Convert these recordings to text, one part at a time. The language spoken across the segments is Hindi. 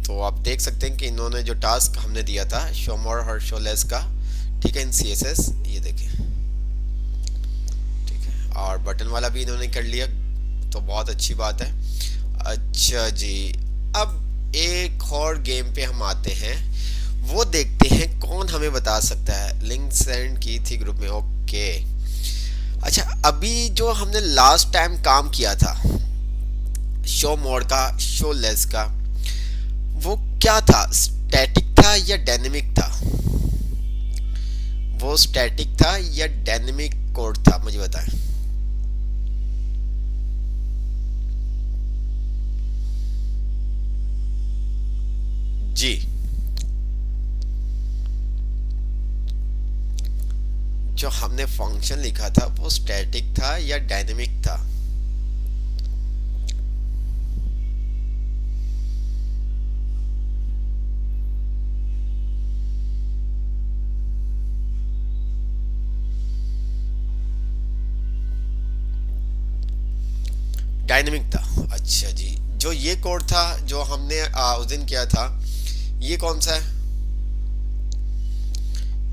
तो आप देख सकते हैं कि इन्होंने जो टास्क हमने दिया था शो मोर और शो लेस का, ठीक है, इन CSS, ये देखिए, ठीक है, और बटन वाला भी इन्होंने कर लिया, तो बहुत अच्छी बात है। अच्छा जी, अब एक और गेम पे हम आते हैं, वो देखते हैं कौन हमें बता सकता है। लिंक सेंड की थी ग्रुप में, ओके। अच्छा, अभी जो हमने लास्ट टाइम काम किया था शो मोड का, शो लेस का, वो क्या था, स्टैटिक था या डायनेमिक था? वो स्टैटिक था या डायनेमिक कोड था, मुझे बताएं। जी, जो हमने फंक्शन लिखा था वो स्टैटिक था या डायनेमिक था? डायनेमिक था। अच्छा जी, जो ये कोड था जो हमने उस दिन किया था, ये कौन सा है?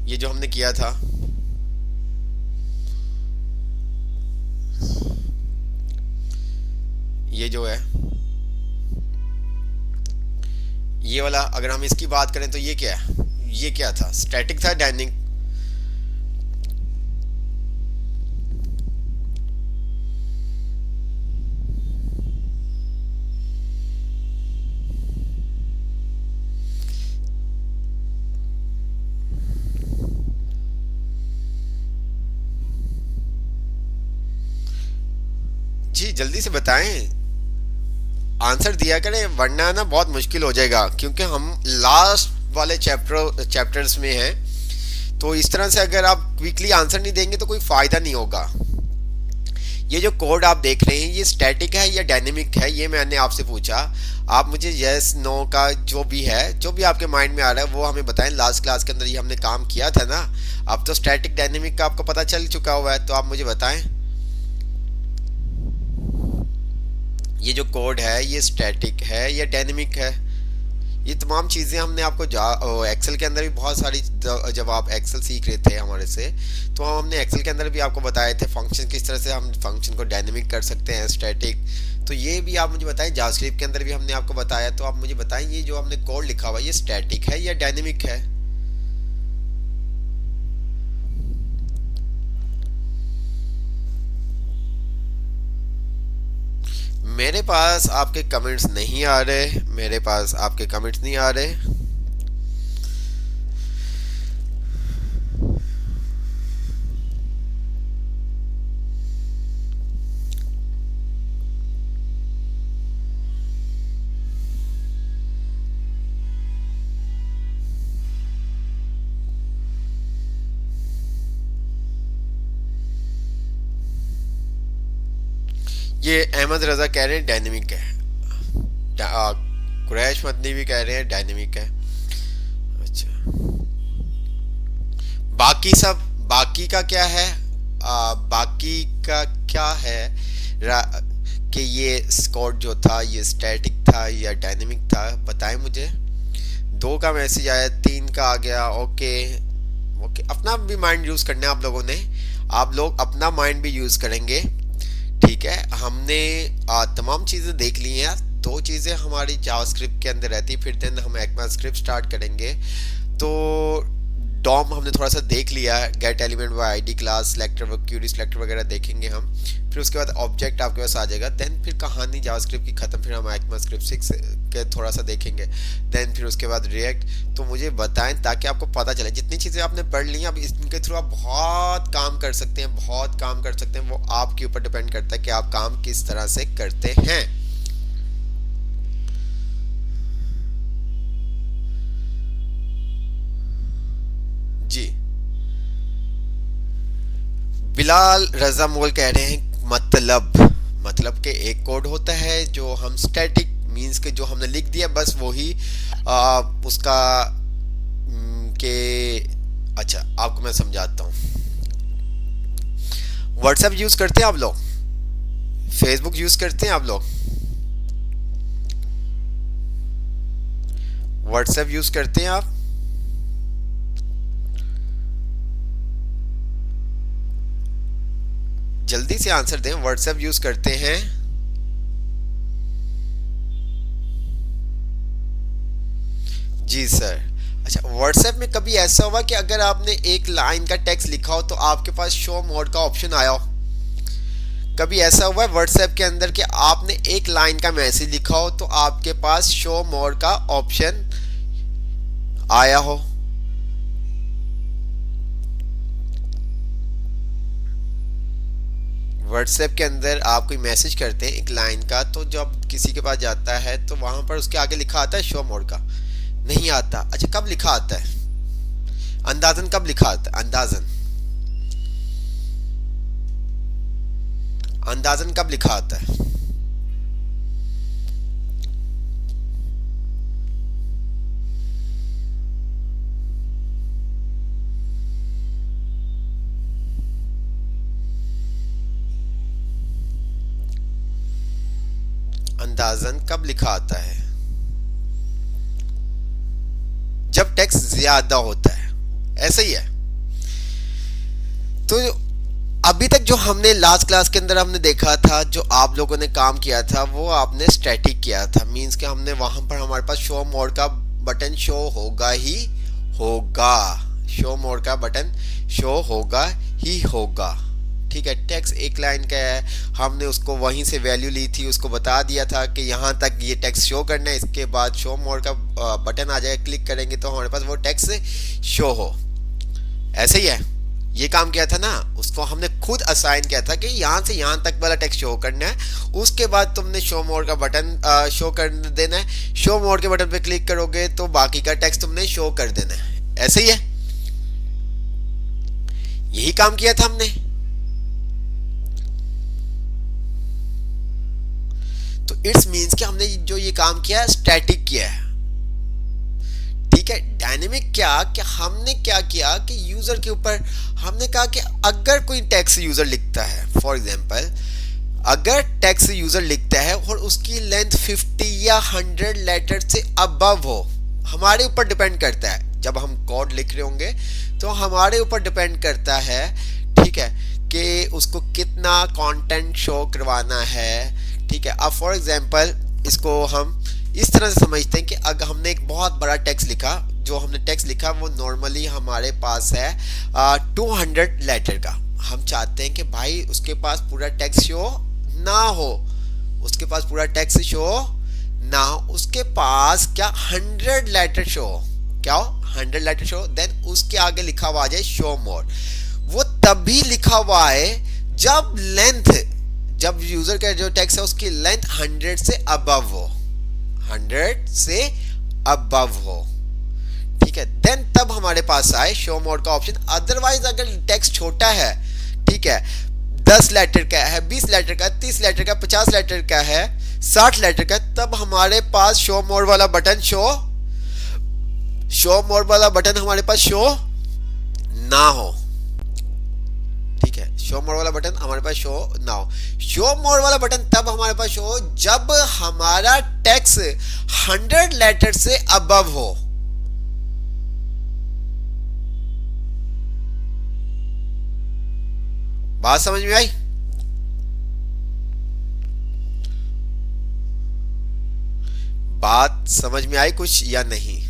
ये जो हमने किया था, ये जो है, ये वाला, अगर हम इसकी बात करें तो ये क्या है, ये क्या था, स्टैटिक था डायनेमिक? जी जल्दी से बताएं, आंसर दिया करें, वरना ना बहुत मुश्किल हो जाएगा, क्योंकि हम लास्ट वाले चैप्टर्स में हैं। तो इस तरह से अगर आप क्विकली आंसर नहीं देंगे तो कोई फायदा नहीं होगा। ये जो कोड आप देख रहे हैं, ये स्टैटिक है या डायनेमिक है, ये मैंने आपसे पूछा। आप मुझे यस नो का जो भी है, जो भी आपके माइंड में आ रहा है वो हमें बताएं। लास्ट क्लास के अंदर ये हमने काम किया था ना। अब तो स्टैटिक डायनेमिक का आपको पता चल चुका हुआ है, तो आप मुझे बताएं ये जो कोड है ये स्टैटिक है या डायनेमिक है। ये तमाम चीज़ें हमने आपको एक्सेल के अंदर भी बहुत सारी, जब आप एक्सेल सीख रहे थे हमारे से, तो हमने एक्सेल के अंदर भी आपको बताए थे फंक्शन किस तरह से हम फंक्शन को डायनेमिक कर सकते हैं, स्टैटिक। तो ये भी आप मुझे बताएं, जावास्क्रिप्ट के अंदर भी हमने आपको बताया, तो आप मुझे बताएं ये जो हमने कोड लिखा हुआ है ये स्टैटिक है या डायनेमिक है? मेरे पास आपके कमेंट्स नहीं आ रहे, मेरे पास आपके कमेंट्स नहीं आ रहे। ये अहमद रजा कह रहे हैं डायनेमिक है, कुरैश मदनी भी कह रहे हैं डायनेमिक है। अच्छा, बाकी सब, बाकी का क्या है, बाकी का क्या है, कि ये स्कोर जो था ये स्टैटिक था या डायनेमिक था, बताएं मुझे। दो का मैसेज आया, तीन का आ गया, ओके। ओके, अपना भी माइंड यूज करना है आप लोगों ने, आप लोग अपना माइंड भी यूज करेंगे, ठीक है। हमने तमाम चीज़ें देख ली हैं। दो चीज़ें हमारी जावास्क्रिप्ट के अंदर रहती, फिर देन हम ECMAScript स्टार्ट करेंगे। तो डॉम हमने थोड़ा सा देख लिया है, get element by ID class selector query selector वगैरह देखेंगे हम। फिर उसके बाद ऑब्जेक्ट आपके पास आ जाएगा, देन फिर कहानी जावास्क्रिप्ट की खत्म, फिर हम ECMAScript 6 के थोड़ा सा देखेंगे, देन फिर उसके बाद रिएक्ट। तो मुझे बताएं ताकि आपको पता चले, जितनी चीज़ें आपने पढ़ ली हैं अब इनके थ्रू आप बहुत काम कर सकते हैं, बहुत काम कर सकते हैं। वो आपके ऊपर डिपेंड करता है कि आप काम किस तरह से करते हैं। जी, बिलाल रजा मोल कह रहे हैं मतलब, मतलब के एक कोड होता है जो हम स्टैटिक मींस के जो हमने लिख दिया बस वो ही उसका के। अच्छा, आपको मैं समझाता हूँ। व्हाट्सएप यूज करते हैं आप लोग, फेसबुक यूज करते हैं आप लोग? व्हाट्सएप यूज करते हैं आप? जल्दी से आंसर दें, व्हाट्सएप यूज करते हैं? जी सर। अच्छा, व्हाट्सएप में कभी ऐसा हुआ कि अगर आपने एक लाइन का टेक्स्ट लिखा हो तो आपके पास शो मोड का ऑप्शन आया हो? कभी ऐसा हुआ है व्हाट्सएप के अंदर कि आपने एक लाइन का मैसेज लिखा हो तो आपके पास शो मोड का ऑप्शन आया हो? व्हाट्सएप के अंदर आप कोई मैसेज करते हैं एक लाइन का, तो जब किसी के पास जाता है तो वहां पर उसके आगे लिखा आता है शो मोड का? नहीं आता। अच्छा, कब लिखा आता है? अंदाजन कब लिखा आता है? अंदाजन अंदाजन कब लिखा आता है? अंदाजन कब लिखा आता है? जब टेक्स्ट ज्यादा होता है, ऐसा ही है। तो अभी तक जो हमने लास्ट क्लास के अंदर हमने देखा था, जो आप लोगों ने काम किया था, वो आपने स्टैटिक किया था। मींस कि हमने वहां पर हमारे पास शो मोड का बटन शो होगा ही होगा। शो मोड का बटन शो होगा ही होगा। ठीक है, टेक्स्ट एक लाइन का है, हमने उसको वहीं से वैल्यू ली थी, उसको बता दिया था कि यहाँ तक ये टेक्स्ट शो करना है, इसके बाद शो मोड का बटन आ जाएगा, क्लिक करेंगे तो हमारे पास वो टेक्स्ट शो हो। ऐसे ही है, ये काम किया था ना, उसको हमने खुद असाइन किया था कि यहाँ से यहाँ तक वाला टेक्स्ट शो करना है, उसके बाद तुमने शो मोड का बटन शो कर देना है। शो मोड के बटन पे क्लिक करोगे तो बाकी का टेक्स्ट तुमने शो कर देना है। ऐसे ही है, यही काम किया था हमने। तो इट्स मीन्स कि हमने जो ये काम किया है स्टैटिक किया है। ठीक है, डायनेमिक क्या कि हमने क्या किया कि यूजर के ऊपर हमने कहा कि अगर कोई टेक्स्ट यूजर लिखता है, फॉर एग्जांपल अगर टेक्स्ट यूजर लिखता है और उसकी लेंथ 50 या 100 लेटर से अबव हो, हमारे ऊपर डिपेंड करता है। जब हम कोड लिख रहे होंगे तो हमारे ऊपर डिपेंड करता है, ठीक है, कि उसको कितना कंटेंट शो करवाना है। ठीक है, अब फॉर एग्जांपल इसको हम इस तरह से समझते हैं कि अगर हमने एक बहुत बड़ा टेक्स्ट लिखा, जो हमने टेक्स्ट लिखा वो नॉर्मली हमारे पास है 200 लेटर का। हम चाहते हैं कि भाई उसके पास पूरा टेक्स्ट शो ना हो, उसके पास पूरा टेक्स्ट शो ना हो, उसके पास क्या 100 लेटर शो हो, क्या हो 100 लेटर शो, देन उसके आगे लिखा हुआ आ जाए शो मोर। वो तभी लिखा हुआ है जब लेंथ, जब यूजर का जो टेक्स्ट है उसकी लेंथ 100 से अबव हो, 100 से अबव हो। ठीक है, देन तब हमारे पास आए शो मोड का ऑप्शन। अदरवाइज अगर टेक्स्ट छोटा है, ठीक है, 10 लेटर का है, 20 लेटर का, 30 लेटर का, 50 लेटर का है, 60 लेटर का, तब हमारे पास शो मोड वाला बटन शो मोड वाला बटन हमारे पास शो ना हो। ठीक है, शो मोड वाला बटन हमारे पास शो ना हो। शो मोड वाला बटन तब हमारे पास शो हो जब हमारा टेक्स्ट 100 लेटर से अबव हो। बात समझ में आई? बात समझ में आई कुछ या नहीं?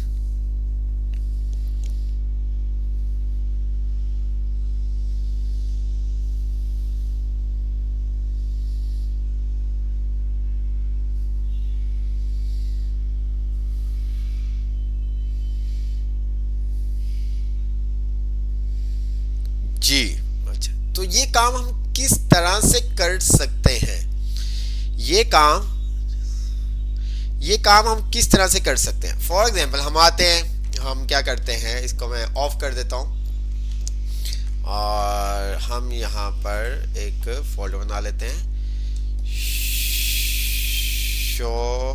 जी। अच्छा, तो ये काम हम किस तरह से कर सकते हैं? ये काम हम किस तरह से कर सकते हैं? फॉर एग्जाम्पल हम आते हैं, हम क्या करते हैं, इसको मैं ऑफ कर देता हूं और हम यहाँ पर एक फोल्डर बना लेते हैं, show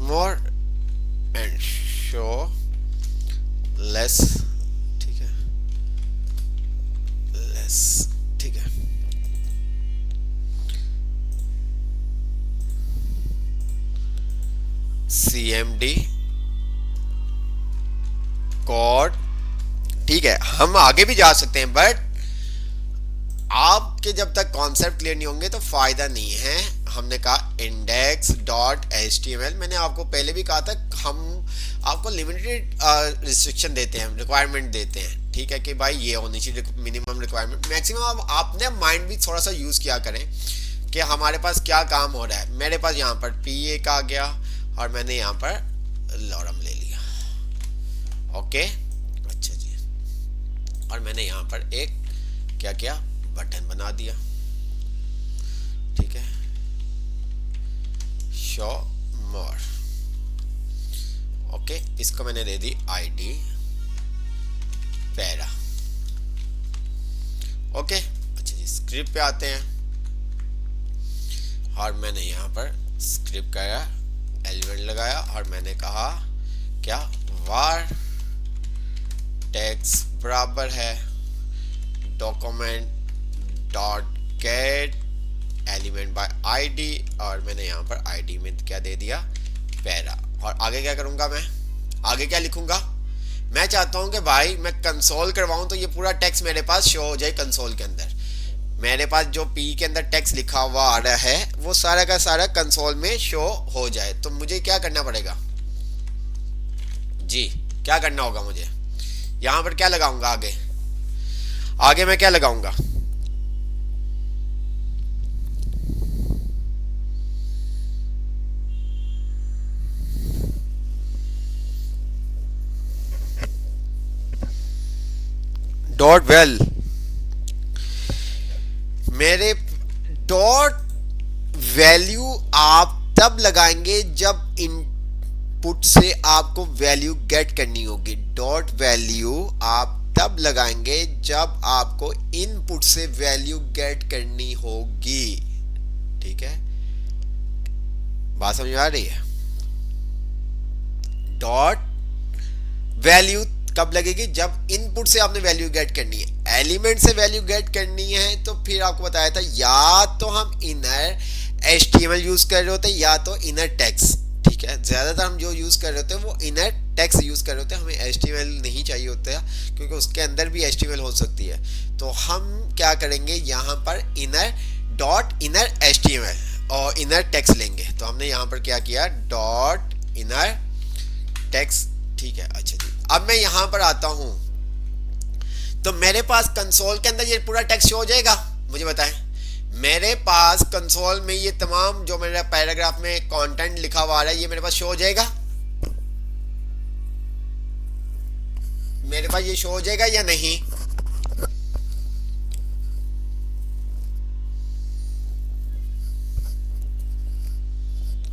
more and show less. ठीक है, CMD कोड, ठीक है। हम आगे भी जा सकते हैं, बट आपके जब तक कॉन्सेप्ट क्लियर नहीं होंगे तो फायदा नहीं है। हमने कहा इंडेक्स डॉट HTML, मैंने आपको पहले भी कहा था हम आपको लिमिटेड रिस्ट्रिक्शन देते हैं, रिक्वायरमेंट देते हैं, ठीक है, कि भाई ये होनी चाहिए मिनिमम रिक्वायरमेंट। मैक्सिमम आपने माइंड भी थोड़ा सा यूज किया करें कि हमारे पास क्या काम हो रहा है। मेरे पास यहाँ पर P1 आ गया और मैंने यहाँ पर लॉरम ले लिया, ओके, अच्छा जी। और मैंने यहाँ पर एक क्या किया, बटन बना दिया, ठीक है, शो मोर, ओके। इसको मैंने दे दी ID पैरा, ओके। अच्छा जी, स्क्रिप्ट पे आते हैं और मैंने यहाँ पर स्क्रिप्ट का एलिमेंट लगाया और मैंने कहा क्या, var टेक्स्ट बराबर है document dot gate element bye ID, और मैंने यहाँ पर ID में क्या दे दिया, पैरा। और आगे क्या करूँगा मैं, आगे क्या लिखूंगा, मैं चाहता हूँ कि भाई मैं कंसोल करवाऊँ तो ये पूरा टेक्स्ट मेरे पास शो हो जाए कंसोल के अंदर। मेरे पास जो P के अंदर टेक्स्ट लिखा हुआ आ रहा है वो सारा का सारा कंसोल में शो हो जाए। तो मुझे क्या करना पड़ेगा जी, क्या करना होगा मुझे, यहाँ पर क्या लगाऊंगा, आगे आगे मैं क्या लगाऊंगा, डॉट वेल, मेरे डॉट वैल्यू आप तब लगाएंगे जब इनपुट से आपको वैल्यू गेट करनी होगी। डॉट वैल्यू आप तब लगाएंगे जब आपको इनपुट से वैल्यू गेट करनी होगी, ठीक है, बात समझ में आ रही है। डॉट वैल्यू कब लगेगी, जब इनपुट से आपने वैल्यू गेट करनी है। एलिमेंट से वैल्यू गेट करनी है तो फिर आपको बताया था या तो हम इनर HTML यूज कर रहे होते हैं या तो इनर टेक्स्ट, ठीक है। ज्यादातर हम जो यूज कर रहे होते हैं वो इनर टेक्स्ट यूज कर रहे होते हैं, हमें HTML नहीं चाहिए होता है क्योंकि उसके अंदर भी HTML हो सकती है। तो हम क्या करेंगे, यहाँ पर इनर डॉट इनर HTML और इनर टेक्स्ट लेंगे। तो हमने यहाँ पर क्या किया, डॉट इनर टेक्स्ट, ठीक है। अच्छा जी, अब मैं यहां पर आता हूं तो मेरे पास कंसोल के अंदर ये पूरा टेक्स्ट हो जाएगा, मुझे बताएं। मेरे पास कंसोल में ये तमाम जो मेरा पैराग्राफ में कंटेंट लिखा हुआ है ये मेरे पास शो हो जाएगा, मेरे पास ये शो हो जाएगा या नहीं,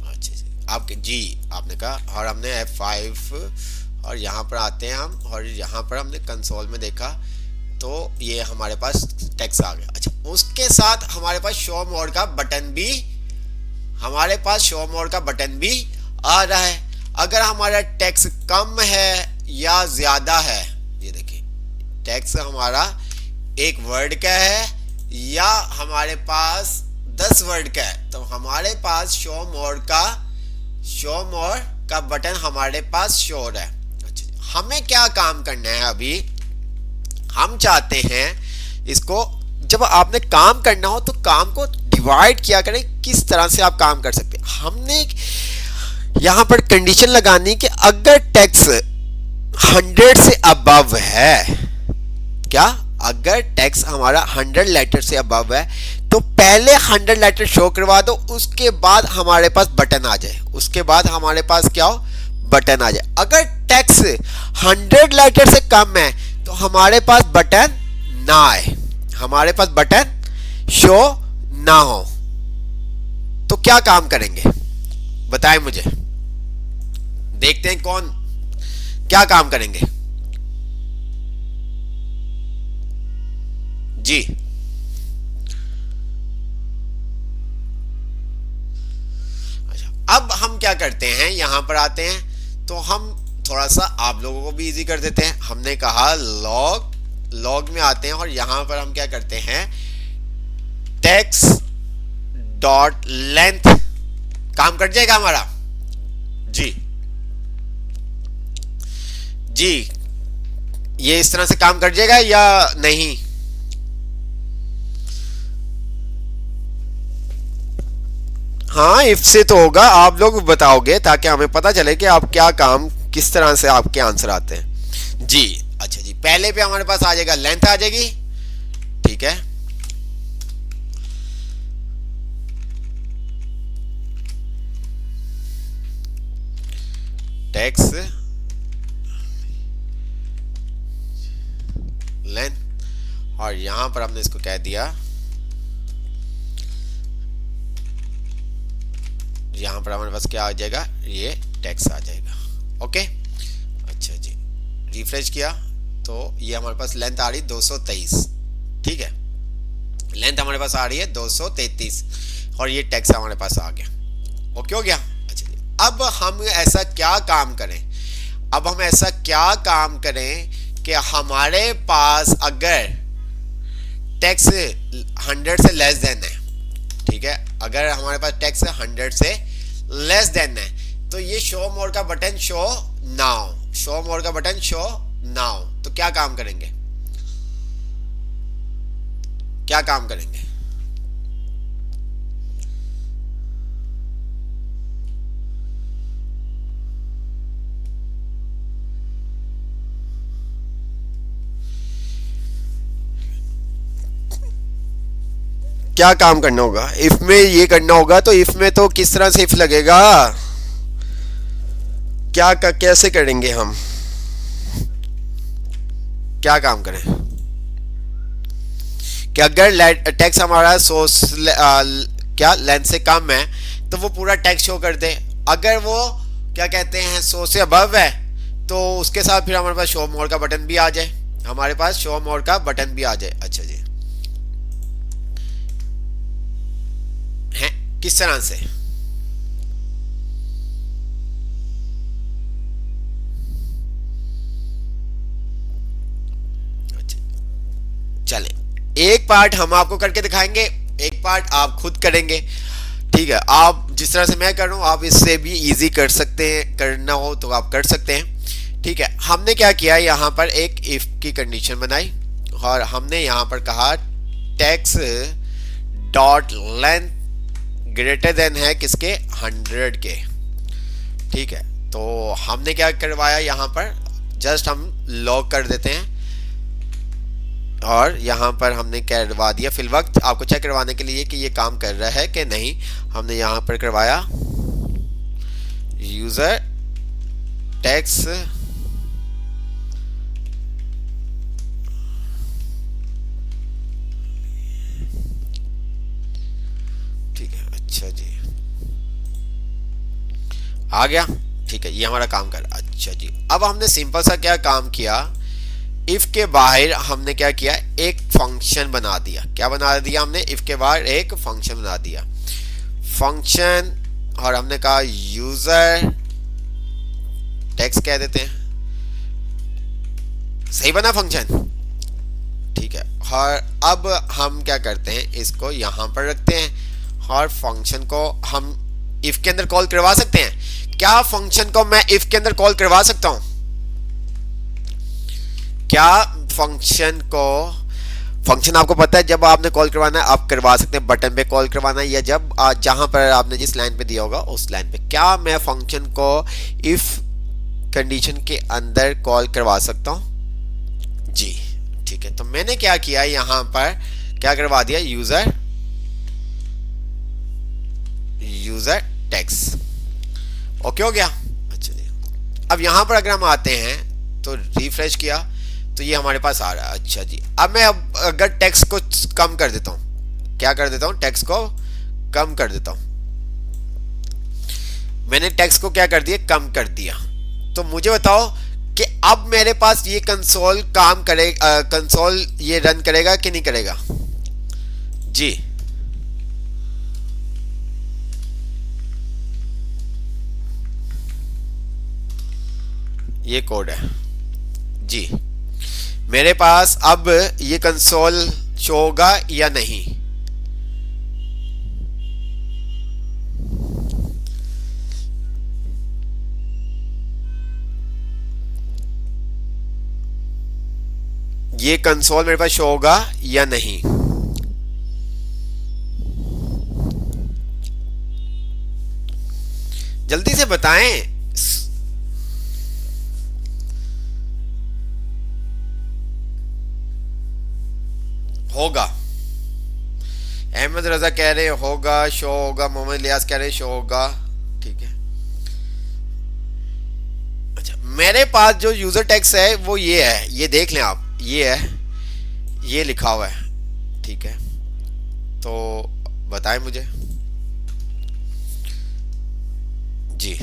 अच्छा जी, आपके जी आपने कहा। और हमने F5 और यहाँ पर आते हैं हम, और यहाँ पर हमने कंसोल में देखा तो ये हमारे पास टेक्स्ट आ गया। अच्छा, उसके साथ हमारे पास शो मोर का बटन भी, हमारे पास शो मोर का बटन भी आ रहा है। अगर हमारा टेक्स्ट कम है या ज्यादा है, ये देखिए टेक्स्ट हमारा एक वर्ड का है या हमारे पास 10 वर्ड का है, तो हमारे पास शो मोर का बटन हमारे पास शो हो रहा है। हमें क्या काम करना है, अभी हम चाहते हैं इसको, जब आपने काम करना हो तो काम को डिवाइड किया करें, किस तरह से आप काम कर सकते हैं। हमने यहां पर कंडीशन लगानी कि अगर टेक्स्ट 100 से अबव है, क्या, अगर टेक्स्ट हमारा 100 लेटर से अबव है तो पहले 100 लेटर शो करवा दो, उसके बाद हमारे पास बटन आ जाए, उसके बाद हमारे पास क्या हो, बटन आ जाए। अगर टेक्स्ट 100 लेटर से कम है तो हमारे पास बटन ना आए, हमारे पास बटन शो ना हो, तो क्या काम करेंगे बताएं मुझे, देखते हैं कौन क्या काम करेंगे जी। अच्छा, अब हम क्या करते हैं, यहां पर आते हैं तो हम थोड़ा सा आप लोगों को भी इजी कर देते हैं। हमने कहा लॉग में आते हैं और यहां पर हम क्या करते हैं, टेक्स्ट डॉट लेंथ काम कट जाएगा हमारा, जी जी, ये इस तरह से काम कर जाएगा या नहीं? हाँ, इफ से तो होगा, आप लोग बताओगे ताकि हमें पता चले कि आप क्या काम, किस तरह से आपके आंसर आते हैं जी। अच्छा जी, पहले पे हमारे पास आ जाएगा लेंथ आ जाएगी, ठीक है। टेक्स लेंथ, और यहां पर हमने इसको कह दिया, यहां पर हमारे पास क्या आ जाएगा, ये टेक्स आ जाएगा। ओके, अच्छा जी, रिफ्रेश किया तो ये हमारे पास लेंथ आ रही 223, ठीक है, लेंथ हमारे पास आ रही है 233 और ये टेक्स हमारे पास आ गया। ओके हो गया। अच्छा जी, अब हम ऐसा क्या काम करें, अब हम ऐसा क्या काम करें कि हमारे पास अगर टेक्स 100 से लेस देन है, ठीक है, अगर हमारे पास टेक्स 100 से लेस देन है, तो ये शो मोर का बटन शो नाउ, शो मोर का बटन शो नाउ, तो क्या काम करेंगे, क्या काम करेंगे? क्या काम करना होगा? इफ में ये करना होगा, तो इफ में तो किस तरह से इफ लगेगा, कैसे करेंगे हम, क्या काम करें कि अगर टैक्स हमारा सोर्स क्या लेंथ से कम है तो वो पूरा टैक्स शो कर दे, अगर वो क्या कहते हैं सोर्स से अबव है तो उसके साथ फिर हमारे पास शो मोर का बटन भी आ जाए, हमारे पास शो मोर का बटन भी आ जाए। अच्छा जी, है किस तरह से? चले, एक पार्ट हम आपको करके दिखाएंगे, एक पार्ट आप खुद करेंगे, ठीक है। आप जिस तरह से मैं कर रहा हूं आप इससे भी इजी कर सकते हैं, करना हो तो आप कर सकते हैं, ठीक है। हमने क्या किया, यहां पर एक इफ की कंडीशन बनाई और हमने यहां पर कहा text dot length greater than है किसके, 100 के, ठीक है। तो हमने क्या करवाया, यहां पर जस्ट हम लॉक कर देते हैं और यहाँ पर हमने करवा दिया फिल वक्त, आपको चेक करवाने के लिए कि ये काम कर रहा है कि नहीं, हमने यहाँ पर करवाया यूजर टेक्स ठीक है। अच्छा जी, आ गया, ठीक है, ये हमारा काम कर। अच्छा जी, अब हमने सिंपल सा क्या काम किया, इफ के बाहर हमने क्या किया, एक फंक्शन बना दिया, क्या बना दिया हमने, इफ के बाहर एक फंक्शन बना दिया, फंक्शन, और हमने कहा यूजर टेक्स्ट कह देते हैं, सही बना फंक्शन, ठीक है। और अब हम क्या करते हैं, इसको यहां पर रखते हैं और फंक्शन को हम इफ के अंदर कॉल करवा सकते हैं। क्या फंक्शन को मैं इफ के अंदर कॉल करवा सकता हूं, क्या फंक्शन को, फंक्शन आपको पता है जब आपने कॉल करवाना है आप करवा सकते हैं, बटन पे कॉल करवाना है या जब जहां पर आपने जिस लाइन पे दिया होगा उस लाइन पे, क्या मैं फंक्शन को इफ कंडीशन के अंदर कॉल करवा सकता हूं जी, ठीक है। तो मैंने क्या किया, यहां पर क्या करवा दिया, यूजर टेक्स्ट, ओके हो गया। अच्छा जी, अब यहां पर अगर हम आते हैं तो रिफ्रेश किया तो ये हमारे पास आ रहा है। अच्छा जी, अब मैं अगर टेक्स्ट को कम कर देता हूं, क्या कर देता हूं, टेक्स्ट को कम कर देता हूं, मैंने टेक्स्ट को क्या कर दिया, कम कर दिया, तो मुझे बताओ कि अब मेरे पास ये कंसोल काम करेगा, कंसोल ये रन करेगा कि नहीं करेगा जी, ये कोड है जी, मेरे पास अब ये कंसोल शो होगा या नहीं, ये कंसोल मेरे पास शो होगा या नहीं? जल्दी से बताएं। होगा। अहमद रजा कह रहे होगा, शो होगा। मोहम्मद लियास कह रहे शो होगा। ठीक है। अच्छा, मेरे पास जो यूजर टेक्स्ट है वो ये है, ये देख लें आप, ये है, ये लिखा हुआ है। ठीक है, तो बताएं मुझे जी।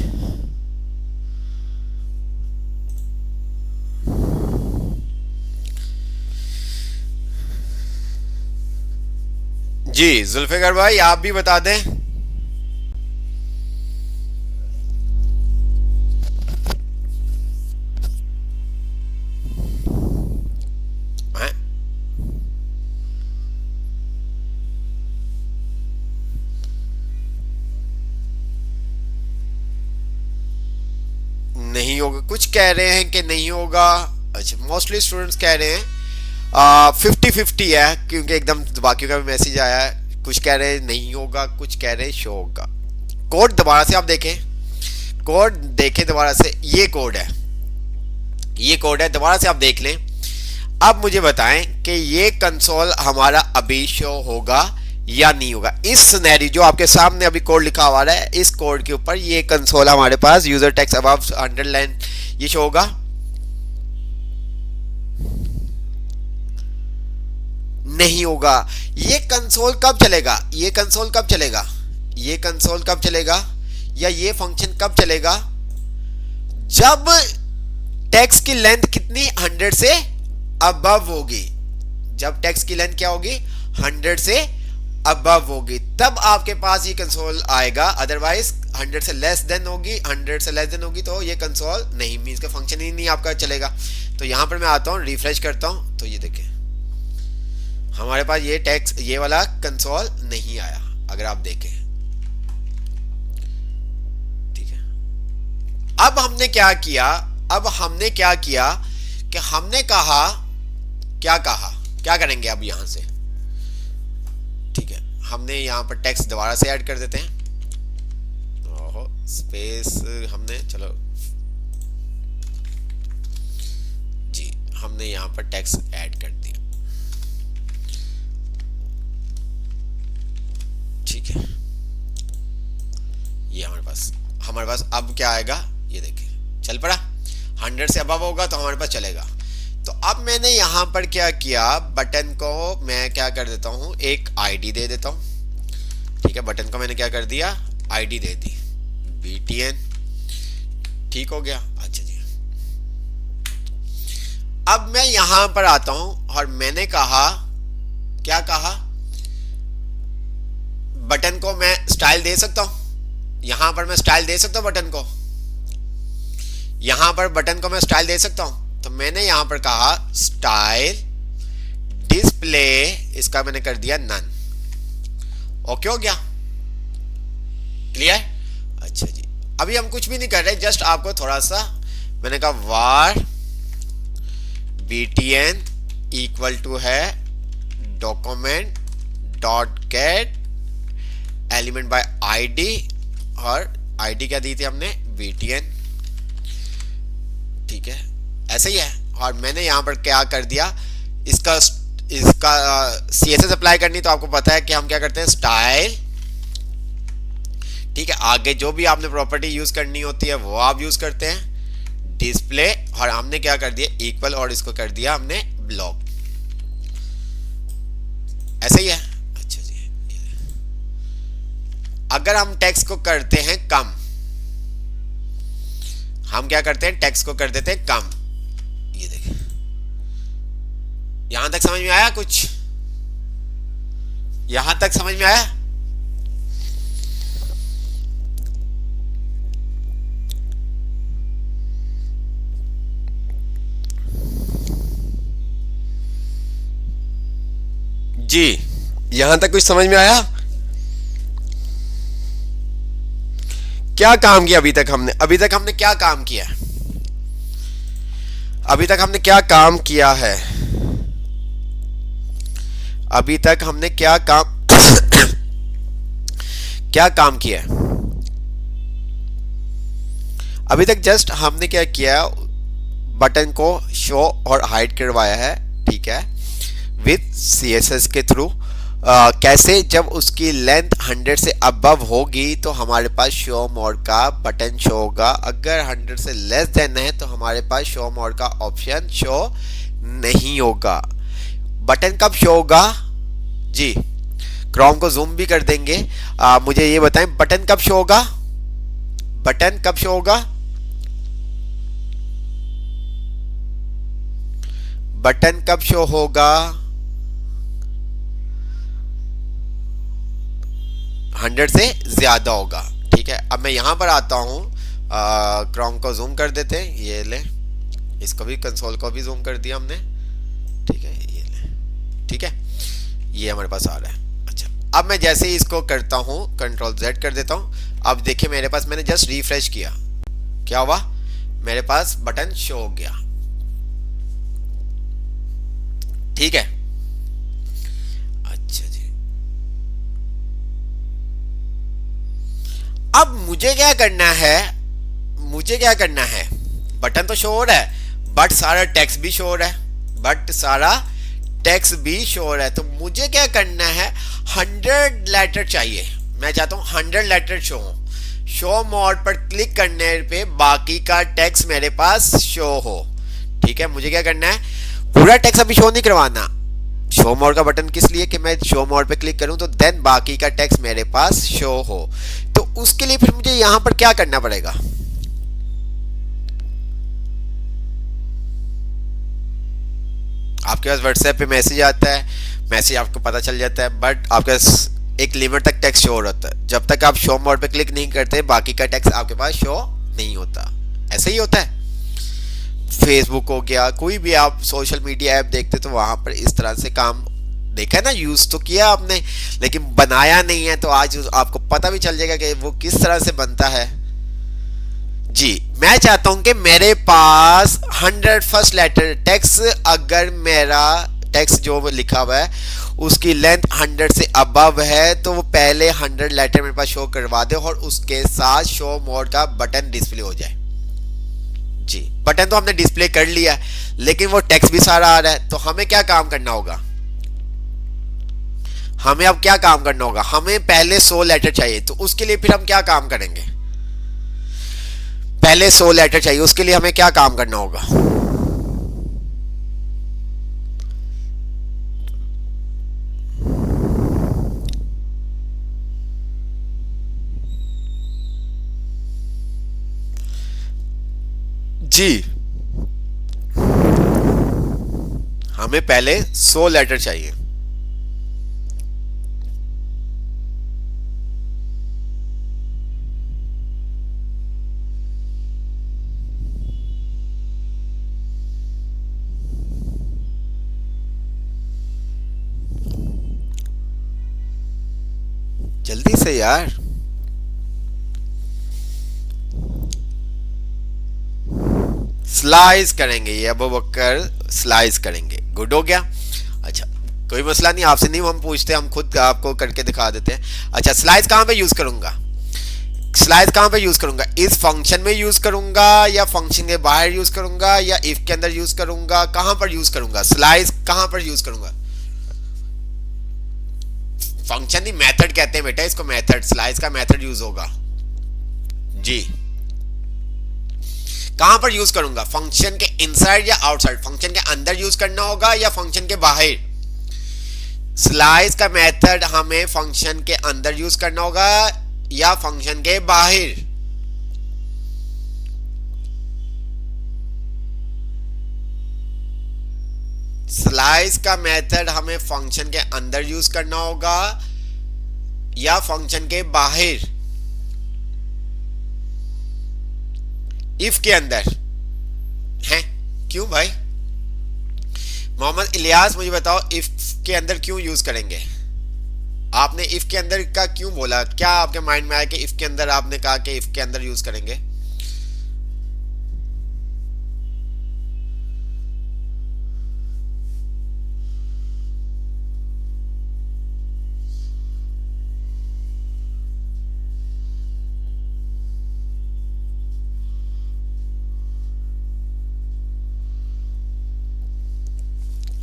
जी जुल्फिकार भाई, आप भी बता दें। हैं? नहीं होगा, कुछ कह रहे हैं कि नहीं होगा। अच्छा, मोस्टली स्टूडेंट्स कह रहे हैं 50-50 है, क्योंकि एकदम बाकी का भी मैसेज आया है। कुछ कह रहे हैं नहीं होगा, कुछ कह रहे हैं शो होगा। कोड दोबारा से आप देखें, कोड देखें दोबारा से, ये कोड है, ये कोड है, दोबारा से आप देख लें। अब मुझे बताएं कि ये कंसोल हमारा अभी शो होगा या नहीं होगा। इस सिनेरियो जो आपके सामने अभी कोड लिखा हुआ है, इस कोड के ऊपर ये कंसोल हमारे पास यूजर टेक्स्ट अबव 100 लाइन ये शो होगा? नहीं होगा। ये कंसोल कब चलेगा? ये कंसोल कब चलेगा? ये कंसोल कब चलेगा, या ये फंक्शन कब चलेगा? जब टेक्स्ट की लेंथ कितनी 100 से अबव होगी। जब टेक्स्ट की लेंथ क्या होगी? 100 से अबव होगी, तब आपके पास ये कंसोल आएगा। अदरवाइज 100 से लेस देन होगी, 100 से लेस देन होगी तो ये कंसोल नहीं, मींस का फंक्शन ही नहीं आपका चलेगा। तो यहां पर मैं आता हूं, रिफ्रेश करता हूं, तो ये देखें हमारे पास ये टेक्स्ट, ये वाला कंसोल नहीं आया, अगर आप देखें। ठीक है, अब हमने क्या किया? अब हमने क्या किया कि हमने कहा, क्या कहा, क्या करेंगे अब यहां से? ठीक है, हमने यहां पर टेक्स्ट दोबारा से ऐड कर देते हैं। ओहो, स्पेस हमने, चलो जी, हमने यहां पर टेक्स्ट ऐड कर दिया। ठीक है, ये हमारे पास अब क्या आएगा? ये देखिए चल पड़ा। 100 से अबव होगा तो हमारे पास चलेगा। तो अब मैंने यहां पर क्या किया, बटन को मैं क्या कर देता हूं, एक आईडी दे देता हूं। ठीक है, बटन को मैंने क्या कर दिया, आईडी दे दी, BTN। ठीक हो गया। अच्छा जी, अब मैं यहां पर आता हूं और मैंने कहा, क्या कहा, बटन को मैं स्टाइल दे सकता हूं। यहां पर मैं स्टाइल दे सकता हूं बटन को, यहां पर बटन को मैं स्टाइल दे सकता हूं। तो मैंने यहां पर कहा स्टाइल डिस्प्ले, इसका मैंने कर दिया नन। ओके हो गया, क्लियर? अच्छा जी, अभी हम कुछ भी नहीं कर रहे, जस्ट आपको थोड़ा सा मैंने कहा वार BTN इक्वल टू है document dot gate element by ID, और आईडी क्या दी थी हमने, BTN। ठीक है, ऐसे ही है। और मैंने यहां पर क्या कर दिया, इसका CSS अप्लाई करनी, तो आपको पता है कि हम क्या करते हैं, स्टाइल। ठीक है, आगे जो भी आपने प्रॉपर्टी यूज करनी होती है वो आप यूज करते हैं, डिस्प्ले, और हमने क्या कर दिया, इक्वल, और इसको कर दिया हमने ब्लॉक। ऐसे ही है। अच्छा जी, अगर हम टेक्स्ट को करते हैं कम, हम क्या करते हैं, टेक्स्ट को कर देते हैं कम। ये देखिए, यहां तक समझ में आया? कुछ यहां तक समझ में आया? जी, यहां तक कुछ समझ में आया? क्या काम किया अभी तक हमने? अभी तक हमने क्या काम किया? अभी तक हमने क्या काम किया है? अभी तक हमने क्या काम क्या काम किया है? अभी तक जस्ट हमने क्या किया, बटन को शो और हाइड करवाया है, ठीक है, विथ CSS के थ्रू। कैसे, जब उसकी लेंथ 100 से अबव होगी तो हमारे पास शो मोड का बटन शो होगा, अगर 100 से लेस देन है तो हमारे पास शो मोड का ऑप्शन शो नहीं होगा। बटन कब शो होगा जी? क्रोम को जूम भी कर देंगे। मुझे ये बताएं, बटन कब शो होगा? बटन कब शो होगा? बटन कब शो होगा? 100 से ज्यादा होगा, ठीक है। अब मैं यहां पर आता हूं, क्रोम को जूम कर देते हैं, ये ले, इसको भी, कंसोल को भी जूम कर दिया हमने, ठीक है, ये ले, ठीक है, ये हमारे पास आ रहा है। अच्छा, अब मैं जैसे ही इसको करता हूं, Ctrl Z कर देता हूं, अब देखिए मेरे पास, मैंने जस्ट रिफ्रेश किया, क्या हुआ? मेरे पास बटन शो हो गया, ठीक है। अच्छा जी, अब मुझे क्या करना है? मुझे क्या करना है? बटन तो शो हो रहा है, बट सारा टेक्स्ट भी शो हो रहा है, बट सारा टेक्स्ट भी शो हो रहा है, तो मुझे क्या करना है? 100 लेटर चाहिए। मैं चाहता हूं 100 लेटर शो हो। शो मोड पर क्लिक करने पे बाकी का टेक्स्ट मेरे पास शो हो, ठीक है। मुझे क्या करना है? पूरा टेक्स्ट अभी शो नहीं करवाना। शो मोड का बटन किस लिए कि मैं शो मोड पे क्लिक करूं तो देन बाकी का टेक्स्ट मेरे पास शो हो। तो उसके लिए फिर मुझे यहां पर क्या करना पड़ेगा? आपके पास व्हाट्सएप पे मैसेज आता है, मैसेज आपको पता चल जाता है, बट आपके पास एक लिमिट तक टेक्स्ट शो होता है। जब तक आप शो मोड पे क्लिक नहीं करते बाकी का टेक्स्ट आपके पास शो नहीं होता। ऐसे ही होता है। फेसबुक हो गया, कोई भी आप सोशल मीडिया ऐप देखते तो वहां पर इस तरह से काम देखा है ना, यूज तो किया आपने, लेकिन बनाया नहीं है, तो आज आपको पता भी चल जाएगा कि वो किस तरह से बनता है जी। मैं चाहता हूं कि मेरे पास 100 फर्स्ट लेटर टेक्स्ट, अगर मेरा टेक्स्ट जो लिखा हुआ है उसकी लेंथ 100 से अबव है तो वो पहले 100 लेटर मेरे पास शो करवा दे और उसके साथ शो मोड का बटन डिस्प्ले हो जाए जी। बटन तो हमने डिस्प्ले कर लिया, लेकिन वो टेक्स्ट भी सारा आ रहा है, तो हमें क्या काम करना होगा? हमें अब क्या काम करना होगा? हमें पहले 100 लेटर चाहिए, तो उसके लिए फिर हम क्या काम करेंगे? पहले 100 लेटर चाहिए, उसके लिए हमें क्या काम करना होगा? जी, हमें पहले 100 लेटर चाहिए। जल्दी से यार। स्लाइस करेंगे, ये अबू बकर स्लाइस करेंगे। गुड हो गया। अच्छा, कोई मसला नहीं, आपसे नहीं हम पूछते, हम खुद आपको करके दिखा देते हैं। अच्छा, स्लाइस कहां पे यूज करूंगा? स्लाइस कहां पे यूज करूंगा? इस फंक्शन में यूज करूंगा या फंक्शन के बाहर यूज करूंगा या इफ के अंदर यूज करूंगा? कहां पर यूज करूंगा? स्लाइस कहां पर यूज करूंगा? फंक्शन नहीं, मेथड कहते हैं बेटा इसको, मेथड। स्लाइस का मेथड यूज होगा जी। कहां पर यूज करूंगा? फंक्शन के इनसाइड या आउटसाइड? फंक्शन के अंदर यूज करना होगा या फंक्शन के बाहर? स्लाइस का मेथड हमें फंक्शन के अंदर यूज करना होगा या फंक्शन के बाहर? स्लाइस का मेथड हमें फंक्शन के अंदर यूज करना होगा या फंक्शन के बाहर? इफ के अंदर है? क्यों भाई? मोहम्मद इलियास, मुझे बताओ इफ के अंदर क्यों यूज करेंगे? आपने इफ के अंदर का क्यों बोला? क्या आपके माइंड में आया कि इफ के अंदर आपने कहा कि इफ के अंदर यूज करेंगे?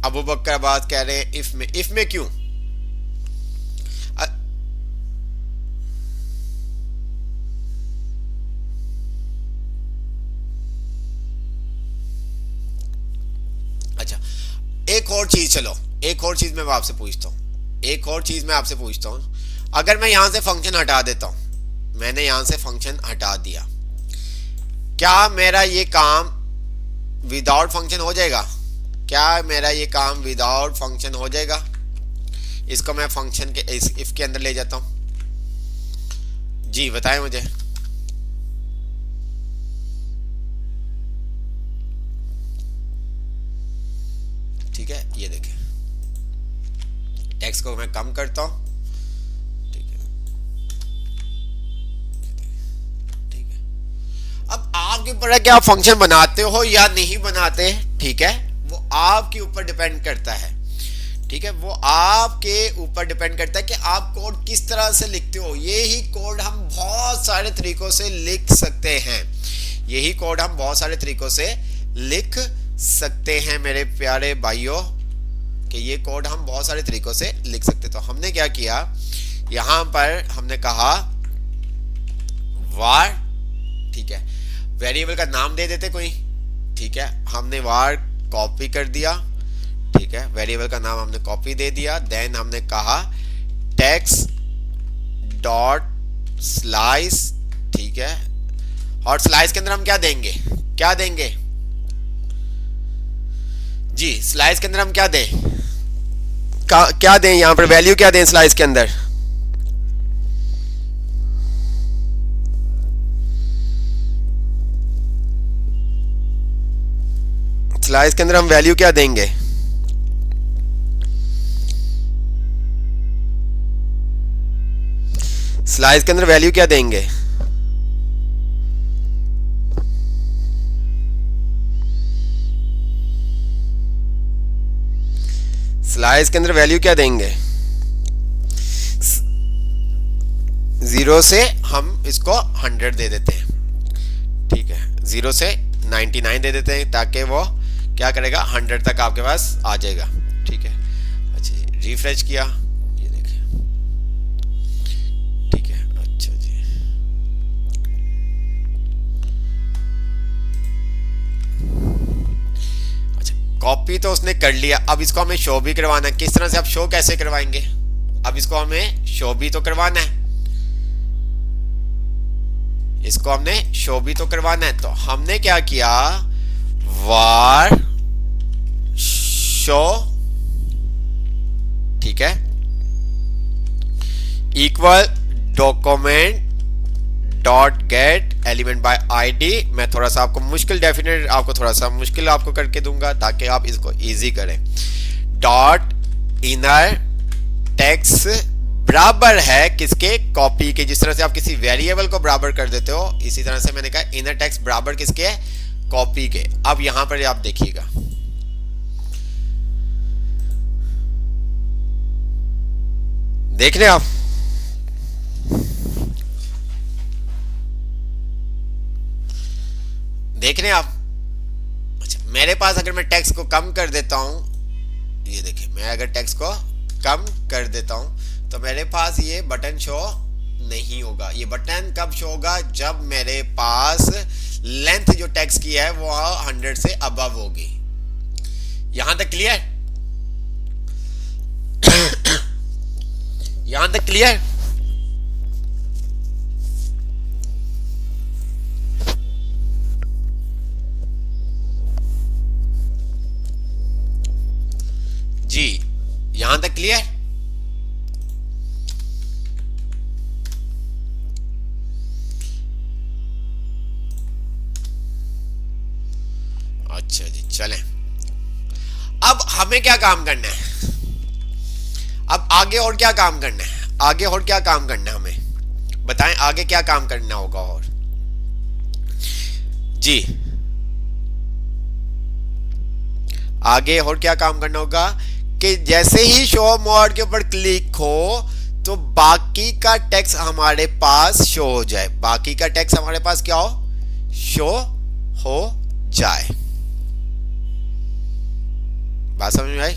अबू बकर अब्बास कह रहे हैं इफ में। इफ में क्यों? अ- अच्छा, एक और चीज, चलो एक और चीज मैं आपसे पूछता हूँ, एक और चीज मैं आपसे पूछता हूँ। अगर मैं यहां से फंक्शन हटा देता हूँ, मैंने यहां से फंक्शन हटा दिया, क्या मेरा ये काम विदाउट फंक्शन हो जाएगा? क्या मेरा ये काम विदाउट फंक्शन हो जाएगा? इसको मैं फंक्शन के इस इफ के अंदर ले जाता हूँ। जी बताएं मुझे। ठीक है, ये देखें, टेक्स्ट को मैं कम करता हूँ। ठीक है, ठीक है। अब आपके ऊपर है कि आप फंक्शन बनाते हो या नहीं बनाते। ठीक है, वो आपके ऊपर डिपेंड करता है। ठीक है, वो आपके ऊपर डिपेंड करता है कि आप कोड किस तरह से लिखते हो। यही कोड हम बहुत सारे तरीकों से लिख सकते हैं, यही कोड हम बहुत सारे तरीकों से लिख सकते हैं मेरे प्यारे भाइयों, कि ये कोड हम बहुत सारे तरीकों से लिख सकते। तो हमने क्या किया, यहां पर हमने कहा var, ठीक है, वेरिएबल का नाम दे देते कोई। ठीक है, हमने var कॉपी कर दिया। ठीक है, वेरिएबल का नाम हमने कॉपी दे दिया। देन हमने कहा टेक्स्ट डॉट स्लाइस। ठीक है, और स्लाइस के अंदर हम क्या देंगे, क्या देंगे जी, स्लाइस के अंदर हम क्या दें, क्या दें, यहां पर वैल्यू क्या दें स्लाइस के अंदर? स्लाइस के अंदर हम वैल्यू क्या देंगे? स्लाइस के अंदर वैल्यू क्या देंगे? स्लाइस के अंदर वैल्यू क्या देंगे? 0 से हम इसको 100 दे देते हैं। ठीक है, 0 से 99 दे देते हैं, ताकि वो क्या करेगा, 100 तक आपके पास आ जाएगा। ठीक है, अच्छा रिफ्रेश किया, ये देखिए। ठीक है, अच्छा जी, अच्छा कॉपी तो उसने कर लिया। अब इसको हमें शो भी करवाना है। किस तरह से? आप शो कैसे करवाएंगे? अब इसको हमें शो भी तो करवाना है, इसको हमने शो भी तो करवाना है। तो हमने क्या किया, var शो, ठीक है, equal document dot gate element by ID. मैं थोड़ा सा आपको मुश्किल डेफिनेट आपको थोड़ा सा मुश्किल आपको करके दूंगा ताकि आप इसको इजी करें। डॉट इनर टेक्स्ट बराबर है किसके, कॉपी के। जिस तरह से आप किसी वेरिएबल को बराबर कर देते हो, इसी तरह से मैंने कहा इनर टेक्स्ट बराबर किसके है, कॉपी के। अब यहां पर आप देखिएगा, देख रहे आप, देख रहे हैं आप। अच्छा, मेरे पास अगर मैं टेक्स्ट को कम कर देता हूं, ये देखिए, मैं अगर टेक्स्ट को कम कर देता हूं तो मेरे पास ये बटन शो नहीं होगा। ये बटन कब शो होगा, जब मेरे पास लेंथ जो टेक्स्ट की है वो 100 से अबव होगी। यहां तक क्लियर? यहां तक क्लियर? जी, यहां तक क्लियर? अच्छा जी, चलें। अब हमें क्या काम करना है, अब आगे और क्या काम करना है, आगे और क्या काम करना है हमें बताएं, आगे क्या काम करना होगा? और जी, आगे और क्या काम करना होगा कि जैसे ही शो मोड के ऊपर क्लिक हो तो बाकी का टेक्स्ट हमारे पास शो हो जाए, बाकी का टेक्स्ट हमारे पास क्या हो, शो हो जाए। बात समझ में आई?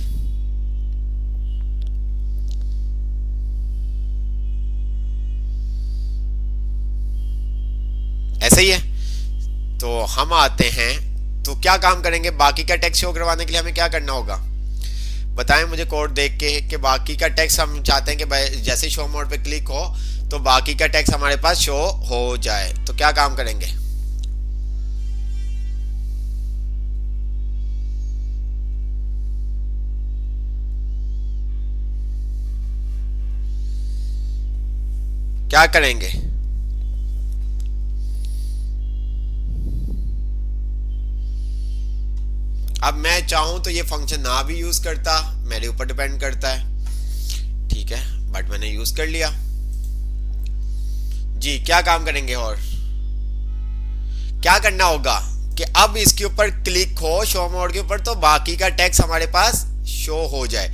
ऐसे ही है। तो हम आते हैं, तो क्या काम करेंगे, बाकी का टेक्स्ट शो करवाने के लिए हमें क्या करना होगा, बताएं मुझे कोड देख के कि बाकी का टेक्स्ट हम चाहते हैं कि भाई जैसे शो मोड पे क्लिक हो तो बाकी का टेक्स्ट हमारे पास शो हो जाए, तो क्या काम करेंगे? क्या करेंगे? अब मैं चाहूं तो ये फंक्शन ना भी यूज करता, मेरे ऊपर डिपेंड करता है, ठीक है, बट मैंने यूज कर लिया। जी क्या काम करेंगे और क्या करना होगा कि अब इसके ऊपर क्लिक हो शो मोड के ऊपर तो बाकी का टेक्स्ट हमारे पास शो हो जाए।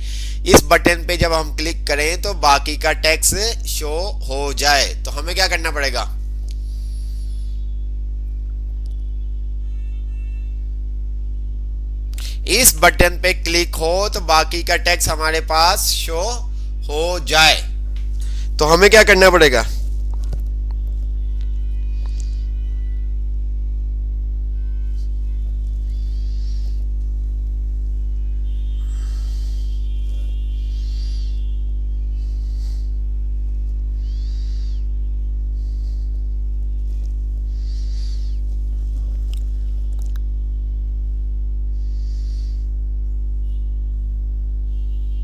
इस बटन पे जब हम क्लिक करें तो बाकी का टेक्स्ट शो हो जाए, तो हमें क्या करना पड़ेगा? इस बटन पे क्लिक हो तो बाकी का टेक्स्ट हमारे पास शो हो जाए, तो हमें क्या करना पड़ेगा?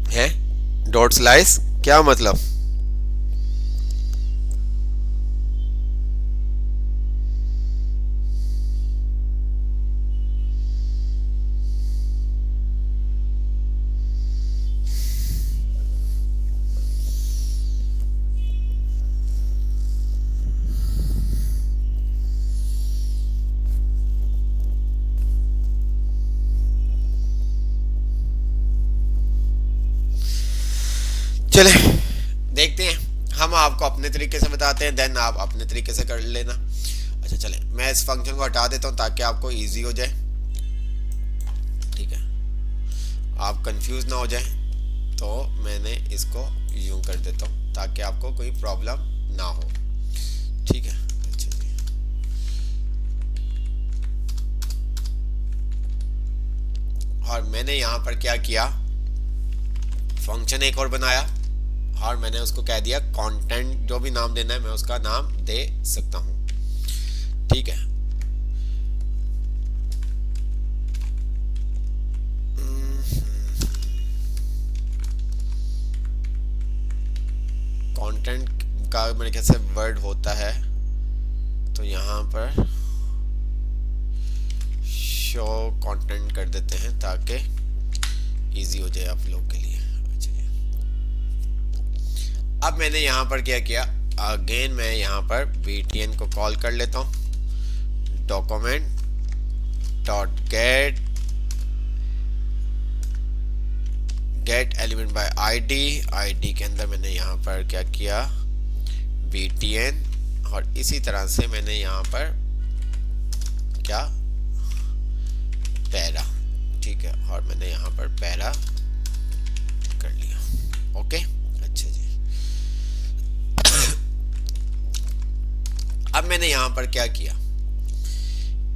है डॉट स्लाइस क्या मतलब? चले देखते हैं, हम आपको अपने तरीके से बताते हैं, देन आप अपने तरीके से कर लेना। अच्छा चले, मैं इस फंक्शन को हटा देता हूँ ताकि आपको इजी हो जाए, ठीक है, आप कंफ्यूज ना हो जाए। तो मैंने इसको यूं कर देता हूँ ताकि आपको कोई प्रॉब्लम ना हो, ठीक है। अच्छा जी, और मैंने यहाँ पर क्या किया, फंक्शन एक और बनाया और मैंने उसको कह दिया कंटेंट, जो भी नाम देना है मैं उसका नाम दे सकता हूँ, ठीक है। कंटेंट का मेरे ख्याल से वर्ड होता है, तो यहाँ पर शो कंटेंट कर देते हैं ताकि इजी हो जाए आप लोग के लिए। अब मैंने यहाँ पर क्या किया, अगेन मैं यहाँ पर btn को कॉल कर लेता हूँ, document dot gate element by ID के अंदर मैंने यहाँ पर क्या किया btn, और इसी तरह से मैंने यहाँ पर क्या पैरा, ठीक है, और मैंने यहाँ पर पैरा कर लिया, ओके। अच्छा जी, अब मैंने यहां पर क्या किया,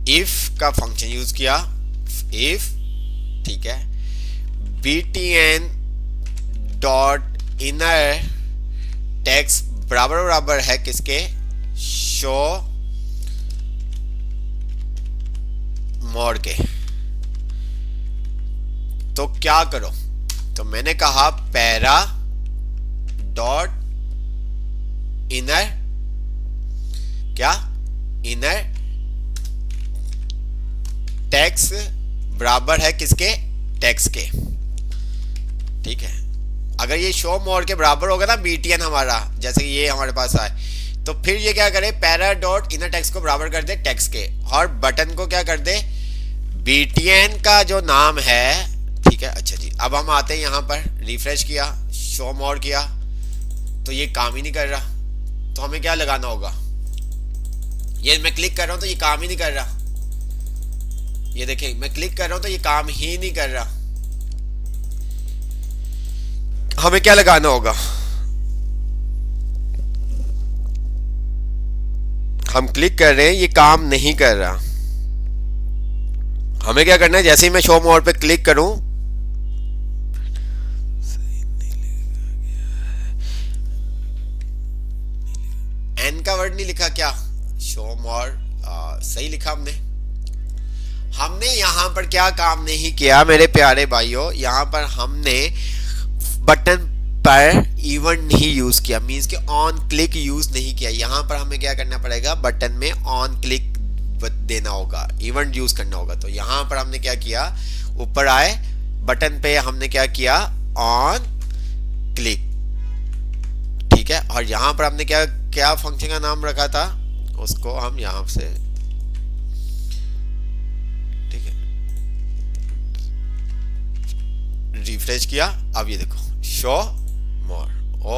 इफ का फंक्शन यूज किया, इफ, ठीक है, btn डॉट इनर टेक्स्ट बराबर बराबर है किसके, शो मोड के, तो क्या करो, तो मैंने कहा पैरा डॉट इनर क्या, इनर टेक्स्ट बराबर है किसके, टेक्स्ट के, ठीक है। अगर ये शो मोड के बराबर होगा ना btn हमारा, जैसे कि ये हमारे पास आए, तो फिर ये क्या करे, पैरा डॉट इनर टेक्स्ट को बराबर कर दे टेक्स्ट के, और बटन को क्या कर दे, btn का जो नाम है, ठीक है। अच्छा जी, अब हम आते हैं यहाँ पर, रिफ्रेश किया, शो मोड किया, तो ये काम ही नहीं कर रहा, तो हमें क्या लगाना होगा, ये मैं क्लिक कर रहा हूं तो ये काम ही नहीं कर रहा, ये देखिए मैं क्लिक कर रहा हूं तो ये काम ही नहीं कर रहा, हमें क्या लगाना होगा, हम क्लिक कर रहे हैं, ये काम नहीं कर रहा। हमें क्या करना है, जैसे ही मैं शो मोड पे क्लिक करूं, एन का वर्ड नहीं लिखा क्या, शो मोड सही लिखा हमने। हमने यहां पर क्या काम नहीं किया मेरे प्यारे भाइयों, यहां पर हमने बटन पर इवेंट नहीं यूज किया, मींस कि ऑन क्लिक यूज नहीं किया। यहां पर हमें क्या करना पड़ेगा, बटन में ऑन क्लिक देना होगा, इवेंट यूज करना होगा। तो यहां पर हमने क्या किया, ऊपर आए बटन पे हमने क्या किया, ऑन क्लिक, ठीक है। और यहां पर हमने क्या क्या फंक्शन का नाम रखा था, उसको हम यहां से, ठीक है, रिफ्रेश किया। अब ये देखो शो मोर, ओ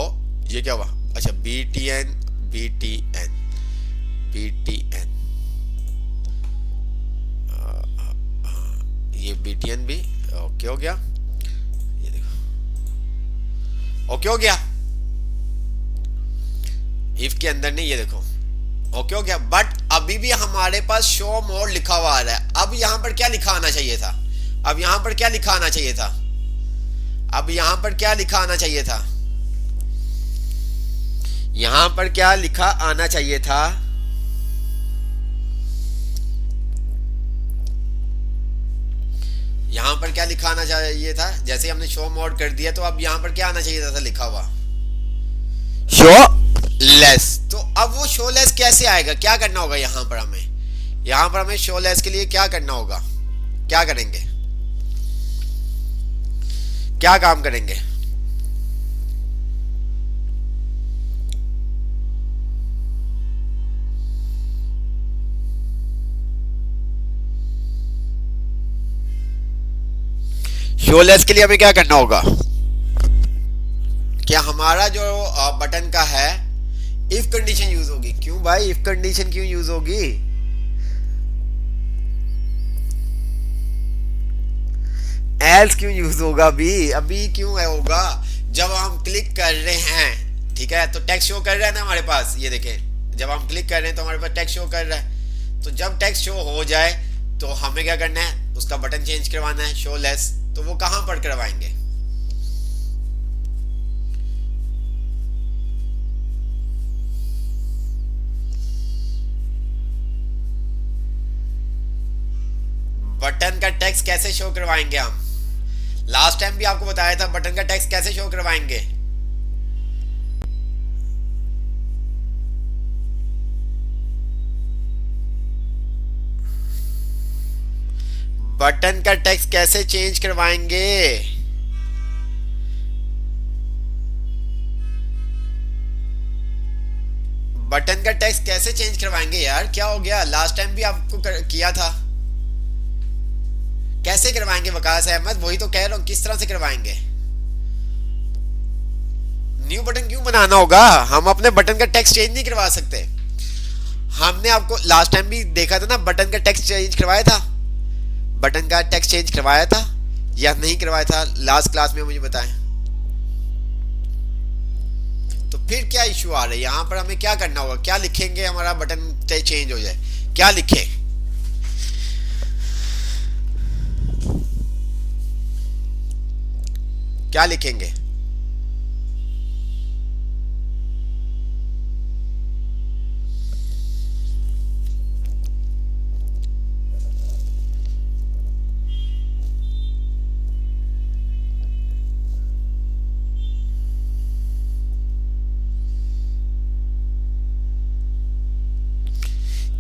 ये क्या हुआ, अच्छा B T N B T N B T N, ये बी टी एन भी ओके हो गया, ये देखो ओके हो गया। इफ के अंदर नहीं, ये देखो ओके हो गया। बट अभी भी हमारे पास शो मोर लिखा हुआ आ रहा है। अब यहां पर क्या लिखा आना चाहिए था, अब यहां पर क्या लिखा आना चाहिए था, अब यहां पर क्या लिखा आना चाहिए था, यहां पर क्या लिखा आना चाहिए था, यहां पर क्या लिखा आना चाहिए था। जैसे हमने शो मोड कर दिया तो अब यहां पर क्या आना चाहिए था लिखा हुआ, शो लेस। तो अब वो शो लेस कैसे आएगा, क्या करना होगा यहां पर हमें, यहां पर हमें शो लेस के लिए क्या करना होगा, क्या करेंगे, क्या काम करेंगे, शो लेस के लिए हमें क्या करना होगा, क्या हमारा जो बटन का है इफ कंडीशन यूज होगी। क्यों भाई, इफ कंडीशन क्यों यूज होगी, एल्स क्यों यूज होगा, अभी अभी क्यों है होगा, जब हम क्लिक कर रहे हैं, ठीक है, तो टेक्स्ट शो कर रहा है ना हमारे पास, ये देखें जब हम क्लिक कर रहे हैं तो हमारे पास टेक्स्ट शो कर रहा है। तो जब टेक्स्ट शो हो जाए तो हमें क्या करना है, उसका बटन चेंज करवाना है, शो लेस। तो वो कहां पर करवाएंगे, बटन का टेक्स्ट कैसे शो करवाएंगे हम, लास्ट टाइम भी आपको बताया था बटन का टेक्स्ट कैसे शो करवाएंगे। बटन का टेक्स्ट कैसे चेंज करवाएंगे, बटन का टेक्स्ट कैसे चेंज करवाएंगे यार, क्या हो गया, लास्ट टाइम भी आपको किया था। कैसे करवाएंगे वकास अहमद, वही तो कह रहा हूं, किस तरह से करवाएंगे, न्यू बटन क्यों बनाना होगा, हम अपने बटन का टेक्स्ट चेंज नहीं करवा सकते। हमने आपको लास्ट टाइम भी देखा था ना, बटन का टेक्स्ट चेंज करवाया था, बटन का टेक्स्ट चेंज करवाया था या नहीं करवाया था, लास्ट क्लास में मुझे बताएं। तो फिर क्या इशू आ रहा है, यहां पर हमें क्या करना होगा, क्या लिखेंगे हमारा बटन चेंज हो जाए, क्या लिखें, क्या लिखेंगे,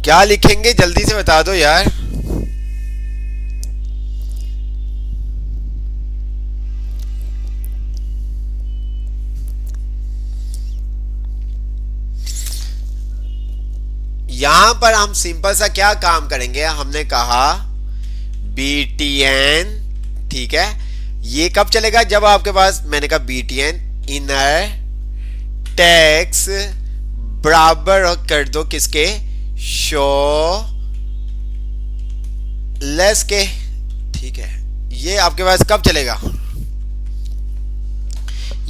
क्या लिखेंगे, जल्दी से बता दो यार। यहां पर हम सिंपल सा क्या काम करेंगे, हमने कहा BTN, ठीक है, ये कब चलेगा, जब आपके पास, मैंने कहा BTN इनर टेक्स बराबर कर दो किसके, शो लेस के, ठीक है। ये आपके पास कब चलेगा,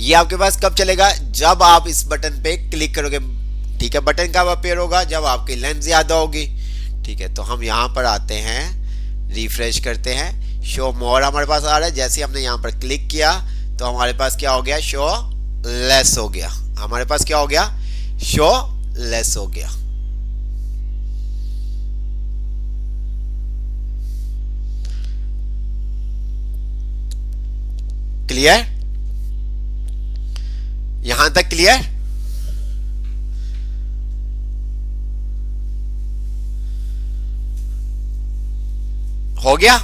ये आपके पास कब चलेगा, जब आप इस बटन पे क्लिक करोगे। ठीक है, बटन कब अपेयर होगा, जब आपकी लेंथ ज्यादा होगी। ठीक है, तो हम यहाँ पर आते हैं, रिफ्रेश करते हैं, शो मोर हमारे पास आ रहा है। जैसे हमने यहाँ पर क्लिक किया तो हमारे पास क्या हो गया, शो लेस हो गया। हमारे पास क्या हो गया, शो लेस हो गया। क्लियर, यहां तक क्लियर हो गया।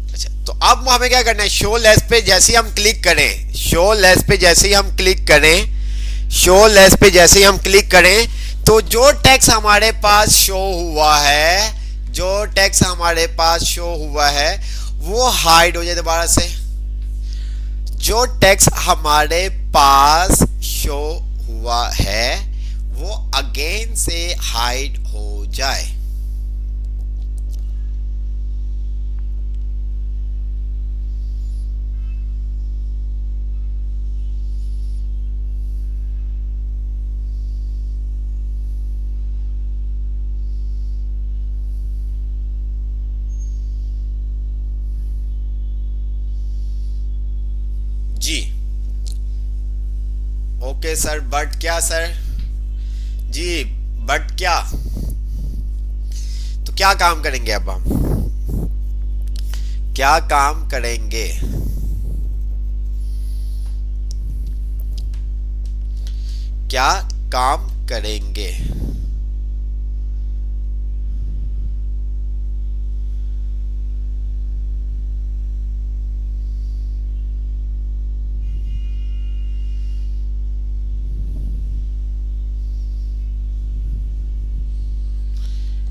अच्छा, तो अब हमें क्या करना है, शो लेस पे जैसे ही हम क्लिक करें, शो लेस पे जैसे ही हम क्लिक करें, शो लेस पे जैसे ही हम क्लिक करें, तो जो टेक्स्ट हमारे पास शो हुआ है, जो टेक्स्ट हमारे पास शो हुआ है वो हाइड हो जाए दोबारा से। जो टेक्स्ट हमारे पास शो हुआ है वो अगेन से हाइड हो जाए। जी ओके सर, बट क्या सर, जी बट क्या, तो क्या काम करेंगे अब हम, क्या काम करेंगे, क्या काम करेंगे।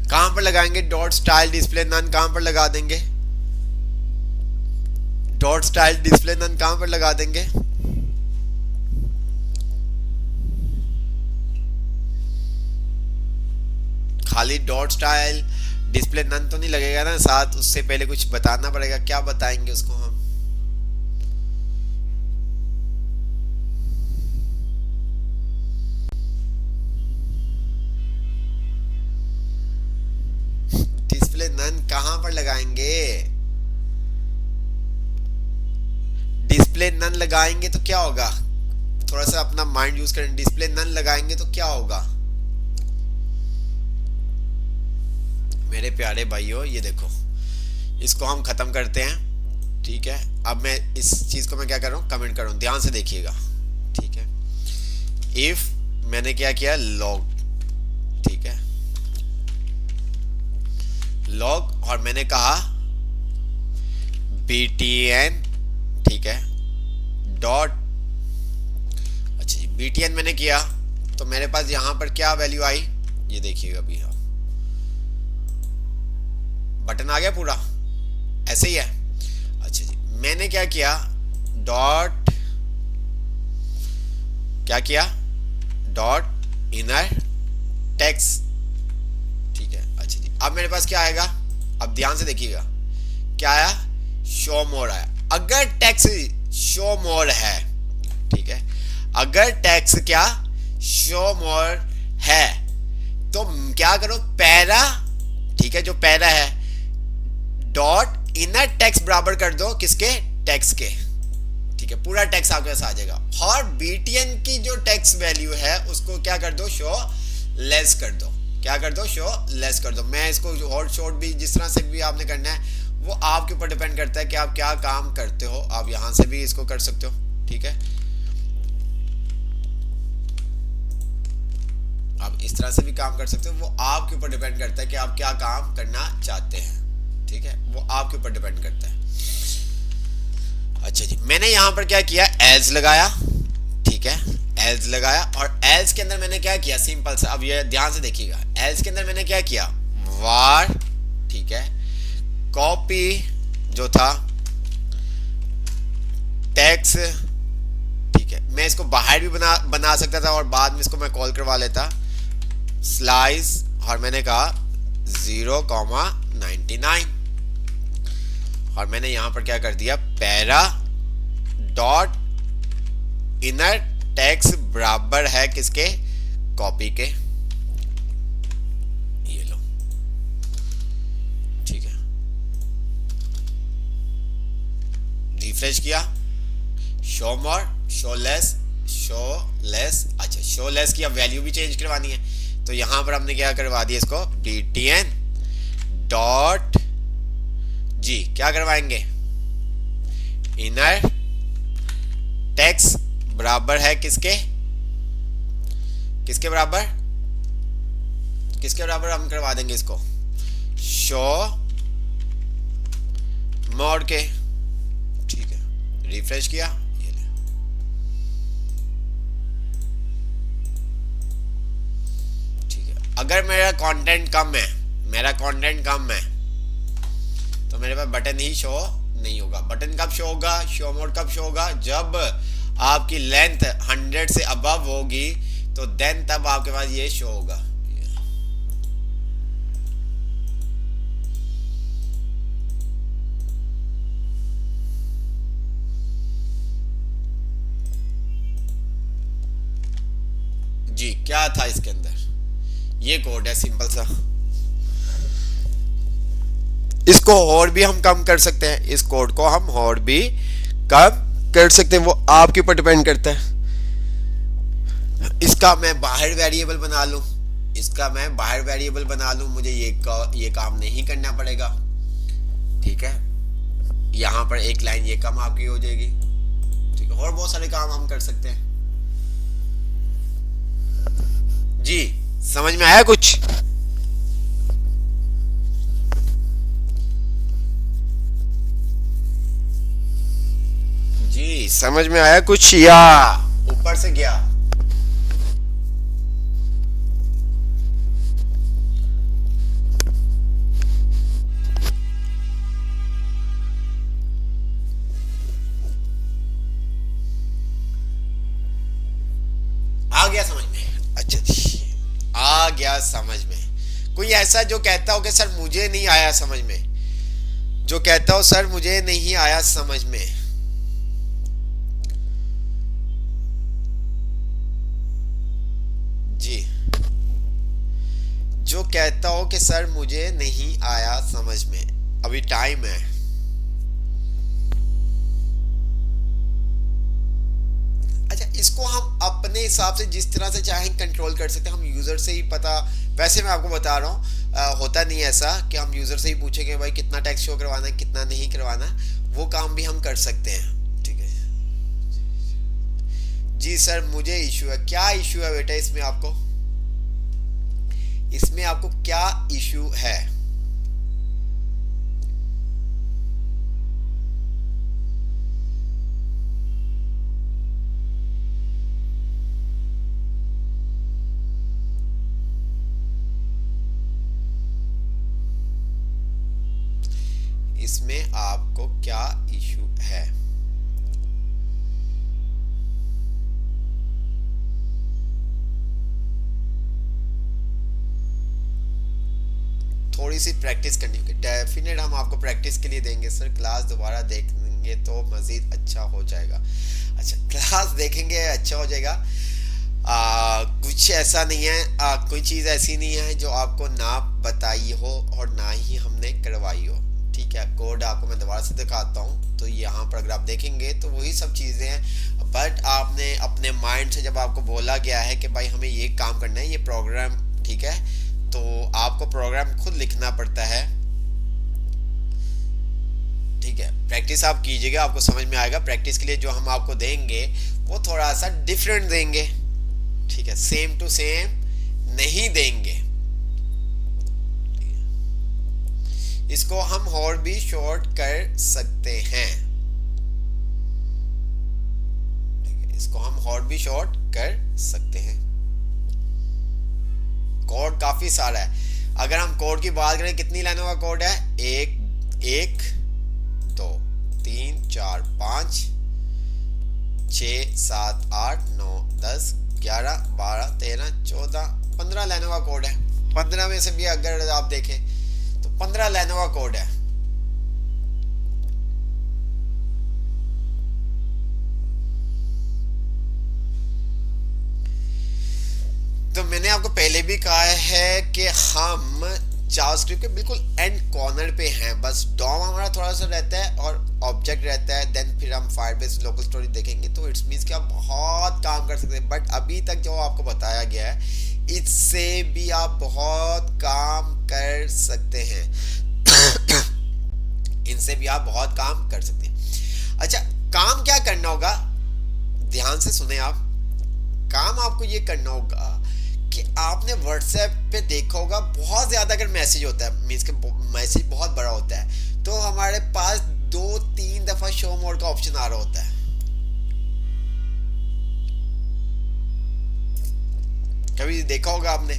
कहां पर लगाएंगे, डॉट स्टाइल डिस्प्ले नन कहां पर लगा देंगे, डॉट स्टाइल डिस्प्ले नन कहां पर लगा देंगे। खाली डॉट स्टाइल डिस्प्ले नन तो नहीं लगेगा ना, साथ उससे पहले कुछ बताना पड़ेगा, क्या बताएंगे उसको हम। डिस्प्ले नन कहां पर लगाएंगे, डिस्प्ले नन लगाएंगे तो क्या होगा, थोड़ा सा अपना माइंड यूज करें। डिस्प्ले नन लगाएंगे तो क्या होगा मेरे प्यारे भाइयों, ये देखो, इसको हम खत्म करते हैं। ठीक है, अब मैं इस चीज को मैं क्या कर रहा हूं, कमेंट कर रहा हूं, ध्यान से देखिएगा। ठीक है, इफ मैंने क्या किया, लॉग, ठीक है, लॉग, और मैंने कहा btn, ठीक है, डॉट, अच्छा जी btn मैंने किया तो मेरे पास यहां पर क्या वैल्यू आई, ये देखिएगा अभी, हाँ बटन आ गया पूरा, ऐसे ही है। अच्छा जी, मैंने क्या किया, डॉट, क्या किया, डॉट इनर टेक्स्ट, ठीक है। अच्छा जी, अब मेरे पास क्या आएगा, अब ध्यान से देखिएगा, क्या आया, शो मोर आया। अगर टेक्स्ट शो मोर है, ठीक है, अगर टेक्स्ट क्या शो मोर है तो क्या करो, पैरा, ठीक है, जो पैरा है डॉट इनर टेक्स्ट बराबर कर दो किसके, टेक्स्ट के। ठीक है, पूरा टेक्स्ट आपके पास आ जाएगा। और btn की जो टेक्स्ट वैल्यू है उसको क्या कर दो, शो लेस कर दो, क्या कर दो, शो लेस कर दो। मैं इसको और शॉर्ट भी जिस तरह से भी आपने करना है वो आपके ऊपर डिपेंड करता है कि आप क्या काम करते हो। आप यहां से भी इसको कर सकते हो, ठीक है, आप इस तरह से भी काम कर सकते हो, वो आपके ऊपर डिपेंड करता है कि आप क्या काम करना चाहते हैं। ठीक है, वो आपके ऊपर डिपेंड करता है। अच्छा जी, मैंने यहां पर क्या किया, एल्स लगाया, ठीक है, एल्स लगाया, और एल्स के अंदर मैंने क्या किया, सिंपल सा, अब ये ध्यान से देखिएगा, एल्स के अंदर मैंने क्या किया, वार, ठीक है, कॉपी जो था टेक्स्ट, ठीक है, मैं इसको बाहर भी बना सकता था और बाद में इसको मैं कॉल करवा लेता, स्लाइस, और मैंने कहा 0,99 और मैंने यहां पर क्या कर दिया, पैरा डॉट इनर टेक्स्ट बराबर है किसके, कॉपी के। ये लो, ठीक है, रिफ्रेश किया, शो मोर, शो लेस, शो लेस। अच्छा, शो लेस की अब वैल्यू भी चेंज करवानी है, तो यहां पर हमने क्या करवा दिया इसको, btn डॉट जी, क्या करवाएंगे, इनर टेक्स्ट बराबर है किसके, किसके बराबर, किसके बराबर हम करवा देंगे इसको, शो मोड के। ठीक है, रिफ्रेश किया, ये ले, ठीक है। अगर मेरा कंटेंट कम है, मेरा कंटेंट कम है, तो मेरे पास बटन ही शो नहीं होगा। बटन कब शो होगा, शो मोड कब शो होगा, जब आपकी लेंथ 100 से अबव होगी, तो देन तब आपके पास ये शो होगा। जी, क्या था इसके अंदर, ये कोड है सिंपल सा। इसको और भी हम कम कर सकते हैं, इस कोड को हम और भी कम कर सकते हैं, वो आपके ऊपर डिपेंड करता है। इसका मैं बाहर वेरिएबल बना लूं, इसका मैं बाहर वेरिएबल बना लूं, मुझे ये काम नहीं करना पड़ेगा। ठीक है, यहां पर एक लाइन ये कम आपकी हो जाएगी। ठीक है, और बहुत सारे काम हम कर सकते हैं। जी, समझ में आया कुछ? जी, समझ में आया कुछ या ऊपर से गया? आ गया समझ में? अच्छा जी, आ गया समझ में। कोई ऐसा जो कहता हो कि सर मुझे नहीं आया समझ में, जो कहता हो सर मुझे नहीं आया समझ में? जी, जो कहता हो कि सर मुझे नहीं आया समझ में, अभी टाइम है। अच्छा, इसको हम अपने हिसाब से जिस तरह से चाहें कंट्रोल कर सकते हैं। हम यूजर से ही पता, वैसे मैं आपको बता रहा हूँ, होता नहीं ऐसा कि हम यूजर से ही पूछेंगे भाई कितना टैक्स शो करवाना है, कितना नहीं करवाना, वो काम भी हम कर सकते हैं। ठीक है जी सर, मुझे इशू है। क्या इशू है बेटा इसमें आपको, इसमें आपको क्या इशू है? इसमें आपको क्या इशू है? थोड़ी सी प्रैक्टिस करनी होगी। डेफिनेट हम आपको प्रैक्टिस के लिए देंगे सर, क्लास दोबारा देखेंगे तो मजीद अच्छा हो जाएगा। अच्छा, क्लास देखेंगे अच्छा हो जाएगा। कुछ ऐसा नहीं है, कोई चीज़ ऐसी नहीं है जो आपको ना बताई हो और ना ही हमने करवाई हो। ठीक है, कोड आपको मैं दोबारा से दिखाता हूँ, तो यहाँ पर अगर आप देखेंगे तो वही सब चीज़ें हैं, बट आपने अपने माइंड से जब आपको बोला गया है कि भाई हमें ये काम करना है, ये प्रोग्राम, ठीक है, तो आपको प्रोग्राम खुद लिखना पड़ता है। ठीक है, प्रैक्टिस आप कीजिएगा, आपको समझ में आएगा। प्रैक्टिस के लिए जो हम आपको देंगे वो थोड़ा सा डिफरेंट देंगे। ठीक है, सेम टू सेम नहीं देंगे। इसको हम और भी शॉर्ट कर सकते हैं। इसको हम और भी शॉर्ट कर सकते हैं। कोड काफी सारा है। अगर हम कोड की बात करें, कितनी लाइनों का कोड है? 1 2 3 4 5 6 7 8 9 10 11 12 13 14 15 लाइनों का कोड है। 15 में से भी अगर आप देखें तो 15 लाइनों का कोड है। तो मैंने आपको पहले भी कहा है कि हम जावास्क्रिप्ट के बिल्कुल एंड कॉर्नर पे हैं। बस डॉम हमारा थोड़ा सा रहता है और ऑब्जेक्ट रहता है, देन फिर हम फायरबेस लोकल स्टोरेज देखेंगे, तो इट्स मीन्स कि आप बहुत काम कर सकते हैं। बट अभी तक जो आपको बताया गया है इससे भी आप बहुत काम कर सकते हैं। इनसे भी आप बहुत काम कर सकते हैं। अच्छा, काम क्या करना होगा, ध्यान से सुने आप। काम आपको ये करना होगा कि आपने व्हाट्सएप पे देखा होगा बहुत ज़्यादा अगर मैसेज होता है, मीन्स के मैसेज बहुत बड़ा होता है, तो हमारे पास 2-3 दफ़ा शो मोड का ऑप्शन आ रहा होता है। कभी देखा होगा आपने?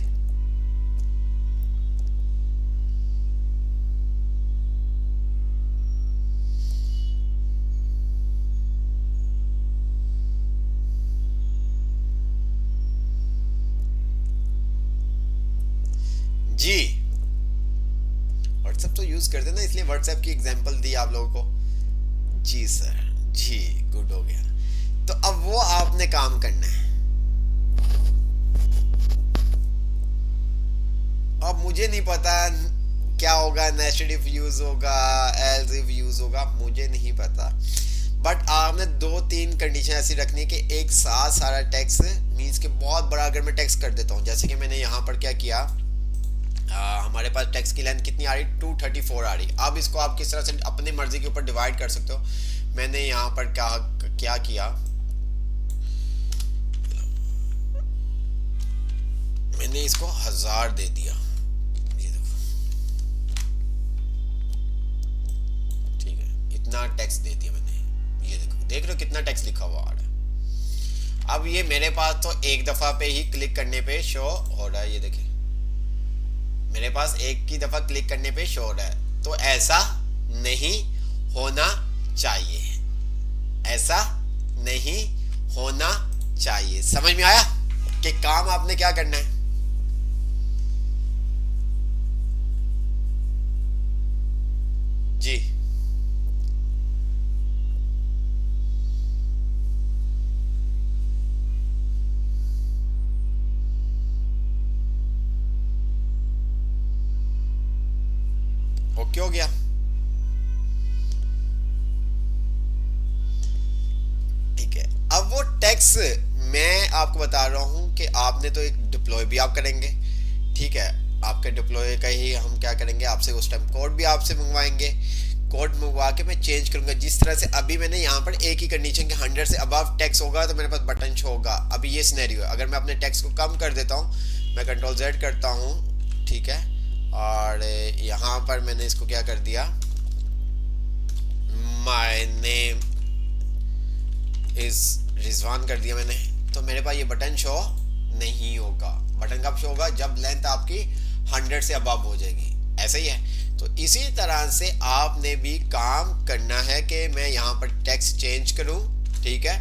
जी, व्हाट्सएप तो यूज करते ना, इसलिए व्हाट्सएप की एग्जांपल दी आप लोगों को। जी सर, जी गुड हो गया। तो अब वो आपने काम करना है। अब मुझे नहीं पता क्या होगा, नेस्टेड इफ यूज होगा, एल्स इफ यूज होगा, मुझे नहीं पता। बट आपने 2-3 कंडीशन ऐसी रखनी है कि एक साथ सारा टेक्स्ट, मीन्स के बहुत बड़ा अगर मैं टेक्स्ट कर देता हूँ, जैसे कि मैंने यहाँ पर क्या किया, हमारे पास टेक्स्ट की लेंथ कितनी आ रही, 234 आ रही। अब इसको आप किस तरह से अपनी मर्जी के ऊपर डिवाइड कर सकते हो। मैंने यहाँ पर क्या किया, मैंने इसको 1000 दे दिया। ये देखो, ठीक है, इतना टेक्स्ट दे दिया मैंने। ये देखो, देख रहे हो कितना टेक्स्ट लिखा हुआ आ रहा है। अब ये मेरे पास तो एक दफा पे ही क्लिक करने पे शो हो रहा है। ये देखिए, मेरे पास एक की दफा क्लिक करने पे शो हो रहा है। तो ऐसा नहीं होना चाहिए, ऐसा नहीं होना चाहिए। समझ में आया कि काम आपने क्या करना है? जी, ओके हो गया। ठीक है, अब वो टेक्स्ट मैं आपको बता रहा हूं कि आपने तो एक डिप्लॉय भी आप करेंगे, ठीक है। आपके डिप्लॉय का ही हम क्या करेंगे, आपसे उस टाइम कोड भी आपसे मंगवाएंगे। कोड मंगवा के मैं चेंज करूंगा, जिस तरह से अभी मैंने यहाँ पर एक ही कंडीशन के 100 से अबव टेक्स्ट होगा तो मेरे पास बटन शो होगा। अभी ये सिनेरियो है, अगर मैं अपने टेक्स्ट को कम कर देता हूँ, मैं कंट्रोल Z करता हूँ, ठीक है, और यहाँ पर मैंने इसको क्या कर दिया, माय नेम इज रिजवान कर दिया मैंने, तो मेरे पास ये बटन शो नहीं होगा। बटन कब शो होगा, जब लेंथ आपकी 100 से अबव हो जाएगी। ऐसा ही है। तो इसी तरह से आपने भी काम करना है कि मैं यहाँ पर टेक्स्ट चेंज करूँ, ठीक है,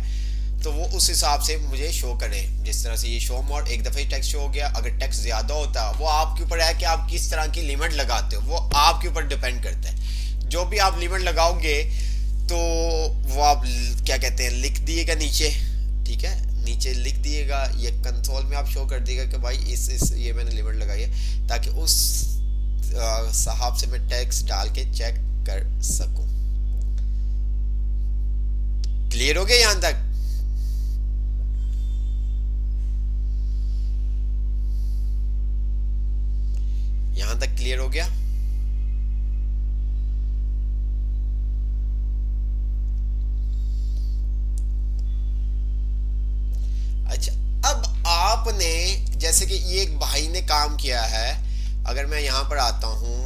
तो वो उस हिसाब से मुझे शो करे। जिस तरह से ये शो मोड एक दफ़े टेक्स्ट शो हो गया। अगर टेक्स्ट ज़्यादा होता वो आपके ऊपर है कि आप किस तरह की लिमिट लगाते हो, वो आपके ऊपर डिपेंड करता है। जो भी आप लिमिट लगाओगे तो वो आप क्या कहते हैं लिख दिएगा नीचे, ठीक है, नीचे लिख दिएगा, ये कंसोल में आप शो कर दिएगा कि भाई इस ये मैंने लिमिट लगाई है, ताकि उस साहब से मैं टेक्स्ट डाल के चेक कर सकूं। क्लियर हो गया यहां तक? यहां तक क्लियर हो गया? अच्छा, अब आपने जैसे कि ये एक भाई ने काम किया है, अगर मैं यहाँ पर आता हूँ,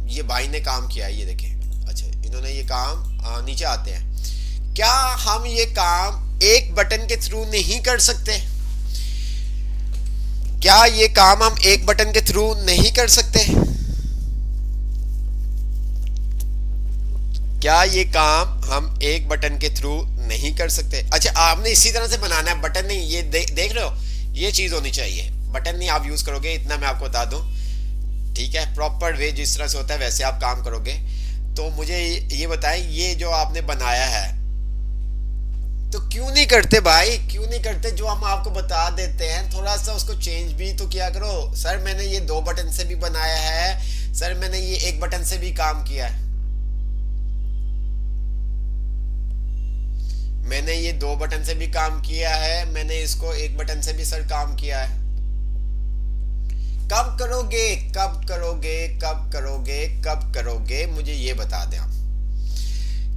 ये भाई ने काम किया है, ये देखें। अच्छा, इन्होंने ये काम नीचे आते हैं। क्या हम ये काम एक बटन के थ्रू नहीं कर सकते? क्या ये काम हम एक बटन के थ्रू नहीं कर सकते? क्या ये काम हम एक बटन के थ्रू नहीं कर सकते? अच्छा, आपने इसी तरह से बनाना है, बटन नहीं, ये देख रहे हो, ये चीज होनी चाहिए। बटन नहीं आप यूज करोगे, इतना मैं आपको बता दूं। ठीक है, प्रॉपर वे जिस तरह से होता है वैसे आप काम करोगे। तो मुझे ये बताएं, ये जो आपने बनाया है तो क्यों नहीं करते भाई, क्यों नहीं करते? जो हम आपको बता देते हैं थोड़ा सा उसको चेंज भी तो किया करो। सर मैंने ये 2 बटन से भी बनाया है, सर मैंने ये 1 बटन से भी काम किया है, मैंने ये 2 बटन से भी काम किया है, मैंने इसको 1 बटन से भी सर काम किया है। कब करोगे, कब करोगे, कब करोगे, कब करोगे, मुझे ये बता दें आप।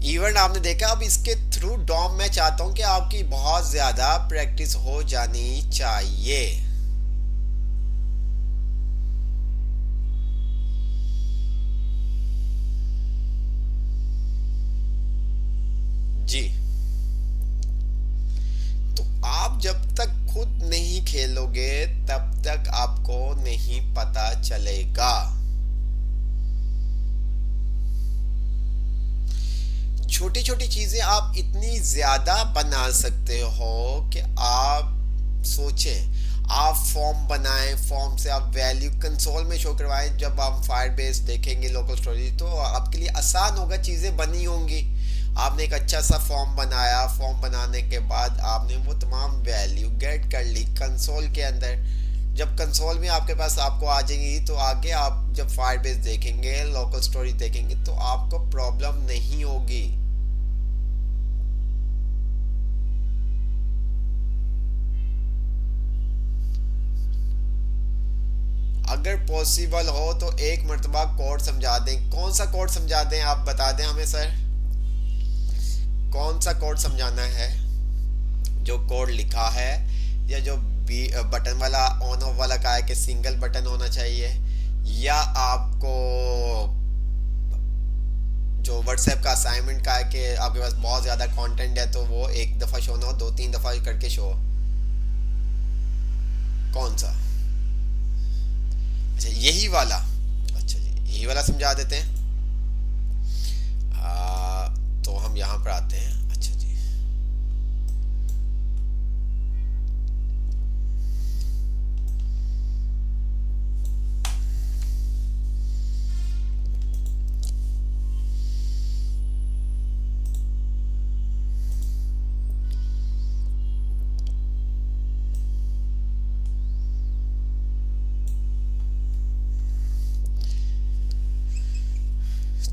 इवन आपने देखा, अब इसके थ्रू डॉम मैं चाहता हूं कि आपकी बहुत ज्यादा प्रैक्टिस हो जानी चाहिए। जी, तो आप जब तक खुद नहीं खेलोगे तब तक आपको नहीं पता चलेगा। छोटी छोटी चीजें आप इतनी ज्यादा बना सकते हो कि आप सोचें, आप फॉर्म बनाएं, फॉर्म से आप वैल्यू कंसोल में शो करवाएं। जब आप फायरबेस देखेंगे लोकल स्टोरेज तो आपके लिए आसान होगा, चीज़ें बनी होंगी। आपने एक अच्छा सा फॉर्म बनाया, फॉर्म बनाने के बाद आपने वो तमाम वैल्यू गेट कर ली कंसोल के अंदर। जब कंसोल में आपके पास आपको आ जाएंगी तो आगे आप जब फायरबेस देखेंगे, लोकल स्टोरेज देखेंगे तो आपको प्रॉब्लम नहीं होगी। अगर पॉसिबल हो तो एक मर्तबा कोड समझा दें। कौन सा कोड समझा दें आप बता दें हमें सर, कौन सा कोड समझाना है? जो कोड लिखा है या जो बटन वाला ऑन ऑफ वाला का है कि सिंगल बटन होना चाहिए, या आपको जो व्हाट्सएप का असाइनमेंट का है कि आपके पास बहुत ज़्यादा कंटेंट है तो वो एक दफ़ा शो ना हो, 2-3 दफ़ा करके शो? कौन सा? अच्छा यही वाला, अच्छा जी यही वाला समझा देते हैं। तो हम यहाँ पर आते हैं। अच्छा जी,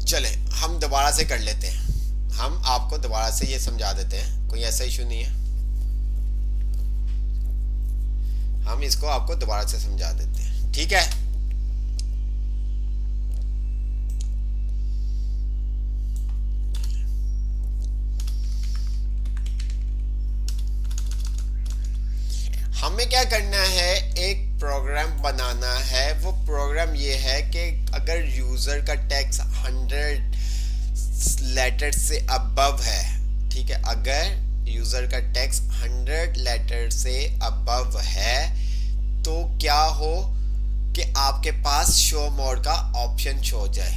चले हम दोबारा से कर लेते हैं, हम आपको दोबारा से ये समझा देते हैं, कोई ऐसा इशू नहीं है। हम इसको आपको दोबारा से समझा देते हैं, ठीक है? हमें क्या करना है, एक प्रोग्राम बनाना है। वो प्रोग्राम ये है कि अगर यूजर का टैक्स 100 लेटर से अबव है, ठीक है, अगर यूजर का टैक्स 100 लेटर से अबव है तो क्या हो कि आपके पास शो मोड का ऑप्शन शो हो जाए।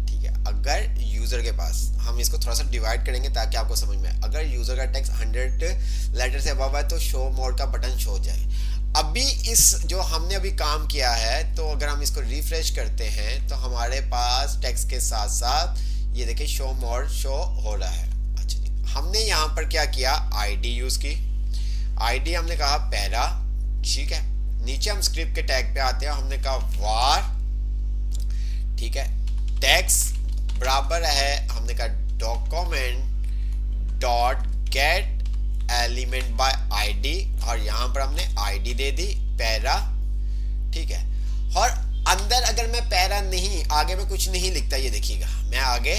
ठीक है, अगर यूजर के पास, हम इसको थोड़ा सा डिवाइड करेंगे ताकि आपको समझ में आए। अगर यूजर का टैक्स 100 लेटर से अबव है तो शो मोड का बटन शो हो जाए। अभी इस जो हमने अभी काम किया है, तो अगर हम इसको रिफ्रेश करते हैं तो हमारे पास टेक्स्ट के साथ साथ ये देखिए शो मोड शो हो रहा है। अच्छा जी, हमने यहाँ पर क्या किया, आईडी यूज की। आईडी हमने कहा पैरा, ठीक है। नीचे हम स्क्रिप्ट के टैग पे आते हैं, हमने कहा वार, ठीक है, टेक्स्ट बराबर है, हमने कहा document dot gate element by ID, और यहां पर हमने आईडी दे दी पैरा, ठीक है। और अंदर अगर मैं पैरा नहीं, आगे में कुछ नहीं लिखता, ये देखिएगा मैं आगे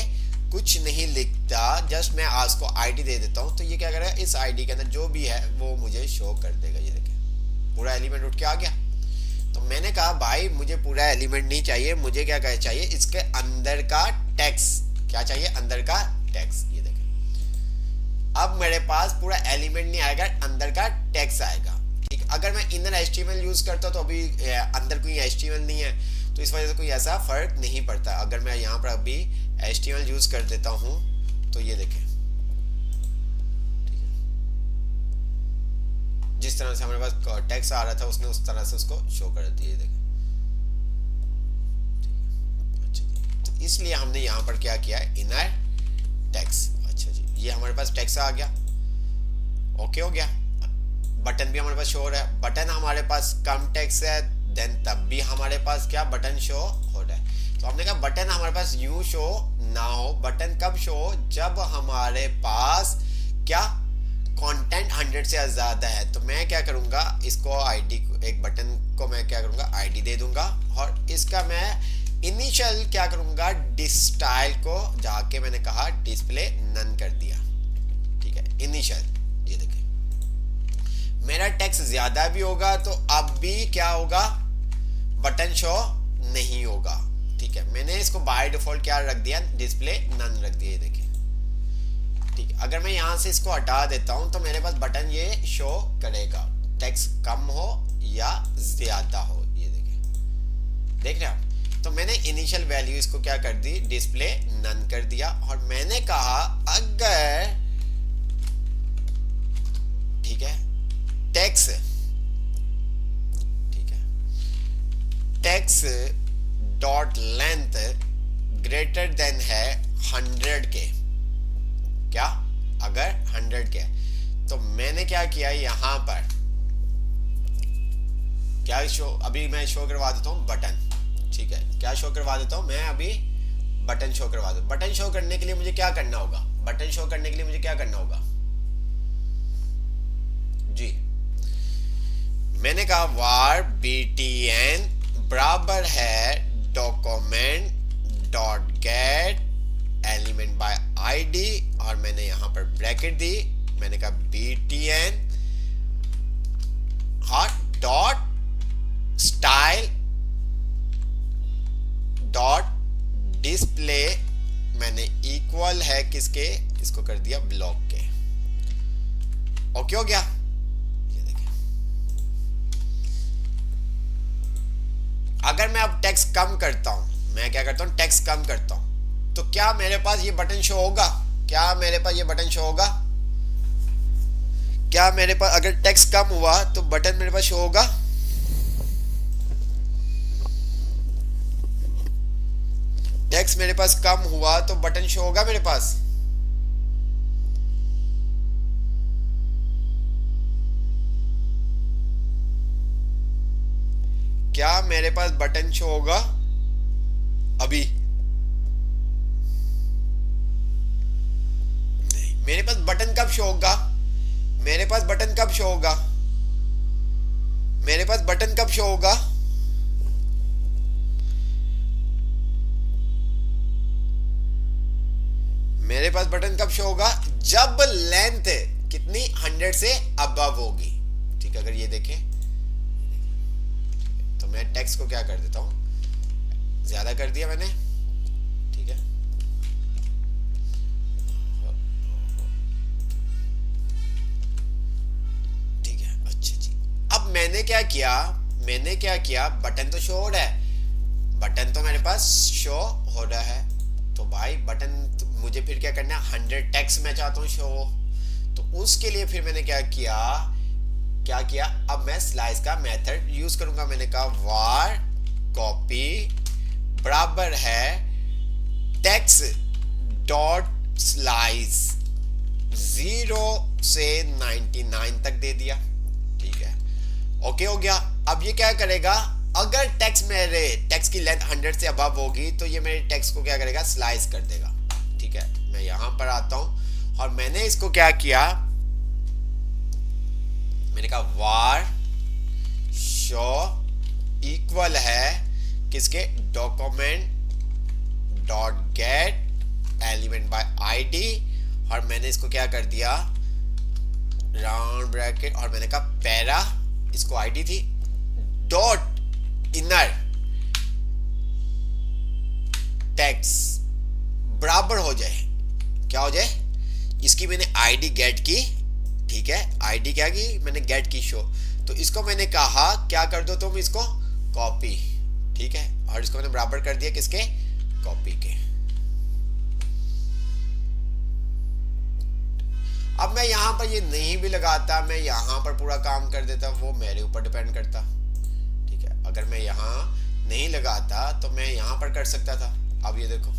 कुछ नहीं लिखता, जस्ट मैं आज को आईडी दे देता हूं, तो ये क्या करेगा, इस आईडी के अंदर जो भी है वो मुझे शो कर देगा। ये देखिए पूरा एलिमेंट उठ के आ गया। तो मैंने कहा भाई मुझे पूरा एलिमेंट नहीं चाहिए, मुझे क्या चाहिए, इसके अंदर का टेक्स्ट। क्या चाहिए, अंदर का टेक्स्ट। ये देखिए अब मेरे पास पूरा एलिमेंट नहीं आएगा, अंदर का टेक्स्ट आएगा, ठीक। अगर मैं इनर एचटीएमएल यूज करता तो अभी अंदर कोई एचटीएमएल नहीं है, तो इस वजह से कोई ऐसा फर्क नहीं पड़ता। अगर मैं यहाँ पर अभी एचटीएमएल यूज कर देता हूँ तो ये देखें, जिस तरह से हमारे पास टेक्स्ट आ रहा था उसने उस तरह से उसको शो कर दिया। देखिए अच्छा जी, तो इसलिए हमने यहाँ पर क्या किया है, इनर टेक्स्ट। अच्छा जी, ये हमारे पास टेक्स्ट आ गया, ओके हो गया। बटन भी हमारे पास शो हो रहा है, बटन हमारे पास कम टेक्स्ट है, देन तब भी हमारे पास क्या बटन शो हो रहा है। तो हमने कहा बटन हमारे पास यूं शो ना हो, बटन कब शो हो, जब हमारे पास क्या कंटेंट 100 से ज़्यादा है। तो मैं क्या करूँगा, इसको आईडी, एक बटन को मैं क्या करूँगा आईडी दे दूंगा, और इसका मैं इनिशियल क्या करूँगा, स्टाइल को जाके मैंने कहा डिस्प्ले नन कर दिया। ठीक है, इनिशियल। ये देखिए मेरा टेक्स्ट ज़्यादा भी होगा तो अब भी क्या होगा, बटन शो नहीं होगा। ठीक है, मैंने इसको बाय डिफॉल्ट क्या रख दिया, डिस्प्ले नन रख दिया। देखिए ठीक है, अगर मैं यहाँ से इसको हटा देता हूँ तो मेरे पास बटन ये शो करेगा, टेक्स्ट कम हो या ज्यादा हो। ये देखिए, देख रहे हैं। तो मैंने इनिशियल वैल्यू इसको क्या कर दी, डिस्प्ले नन कर दिया, और मैंने कहा अगर ठीक है टेक्स्ट, ठीक है text dot length greater than है 100 के, क्या अगर 100 के, तो मैंने क्या किया यहां पर क्या शो, अभी मैं शो करवा देता हूं बटन। ठीक है, क्या शो करवा देता हूं मैं, अभी बटन शो करवा दूं। बटन शो करने के लिए मुझे क्या करना होगा, बटन शो करने के लिए मुझे क्या करना होगा जी, मैंने कहा var btn बराबर है document dot gate element by ID, और मैंने यहां पर ब्रैकेट दी, मैंने कहा btn dot style dot display, मैंने इक्वल है किसके, इसको कर दिया ब्लॉक के। ओके हो गया। ये देखिए, अगर मैं अब टेक्स्ट कम करता हूं, मैं क्या करता हूं टेक्स्ट कम करता हूं, तो क्या मेरे पास ये बटन शो होगा, क्या मेरे पास ये बटन शो होगा, क्या मेरे पास अगर टेक्स्ट कम हुआ तो बटन मेरे पास शो होगा, टेक्स्ट मेरे पास कम हुआ तो बटन शो होगा मेरे पास। क्या मेरे पास बटन शो होगा अभी, नहीं। मेरे पास बटन कब शो होगा, मेरे पास बटन कब शो होगा, मेरे पास बटन कब शो होगा, मेरे पास बटन कब शो होगा, जब लेंथ कितनी 100 से अबव होगी। ठीक है, अगर ये देखें तो मैं टेक्स्ट को क्या कर देता हूं, ज्यादा कर दिया मैंने। ठीक है, ठीक है, अच्छा जी। अब मैंने क्या किया, बटन तो शो हो रहा है, बटन तो मेरे पास शो हो रहा है, तो भाई बटन तो मुझे फिर क्या करना है, 100 टेक्स्ट मैं चाहता हूँ शो, तो उसके लिए फिर मैंने क्या किया, अब मैं स्लाइस का मेथड यूज करूंगा। मैंने कहा var कॉपी बराबर है टेक्स्ट डॉट स्लाइस 0 से 99 तक दे दिया। ठीक है, ओके हो गया। अब ये क्या करेगा, अगर टेक्स्ट की लेंथ 100 से अबव होगी तो ये मेरे टेक्स्ट को क्या करेगा, स्लाइस कर देगा। ठीक है, मैं यहां पर आता हूं और मैंने इसको क्या किया, मैंने कहा var शो इक्वल है किसके, document dot gate element by ID, और मैंने इसको क्या कर दिया, राउंड ब्रैकेट, और मैंने कहा पैरा, इसको आईडी थी, डॉट इनर टेक्स्ट बराबर हो जाए, क्या हो जाए, इसकी मैंने आईडी गेट की। ठीक है, आईडी क्या की मैंने, गेट की शो, तो इसको मैंने कहा क्या कर दो तुम इसको कॉपी। ठीक है, और इसको मैंने बराबर कर दिया किसके, कॉपी के। अब मैं यहाँ पर ये नहीं भी लगाता, मैं यहाँ पर पूरा काम कर देता, वो मेरे ऊपर डिपेंड करता। ठीक है, अगर मैं यहाँ नहीं लगाता तो मैं यहाँ पर कर सकता था। अब ये देखो,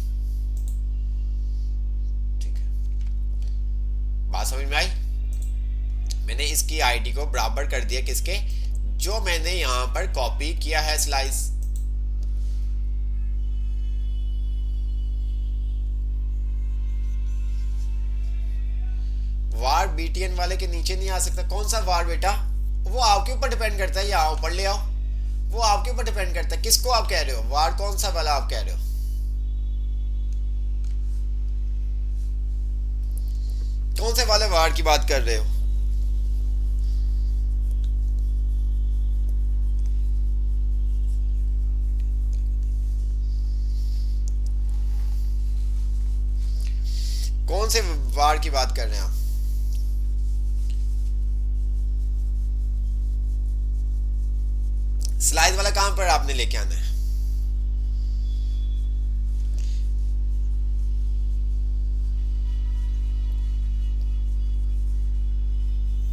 ठीक है, बात समझ में आई? मैंने इसकी आईडी को बराबर कर दिया किसके, जो मैंने यहाँ पर कॉपी किया है स्लाइस। वार बीटीएन वाले के नीचे नहीं आ सकता। कौन सा वार बेटा? वो आपके ऊपर डिपेंड करता है, यहाँ ऊपर ले आओ। वो आपके ऊपर डिपेंड करता है, किसको आप कह रहे हो? वार कौन सा वाला आप कह रहे हो? कौन से वाले वार की बात कर रहे हो? कौन से वार की बात कर रहे हैं आप? स्लाइस वाला कहां पर आपने लेके आना है?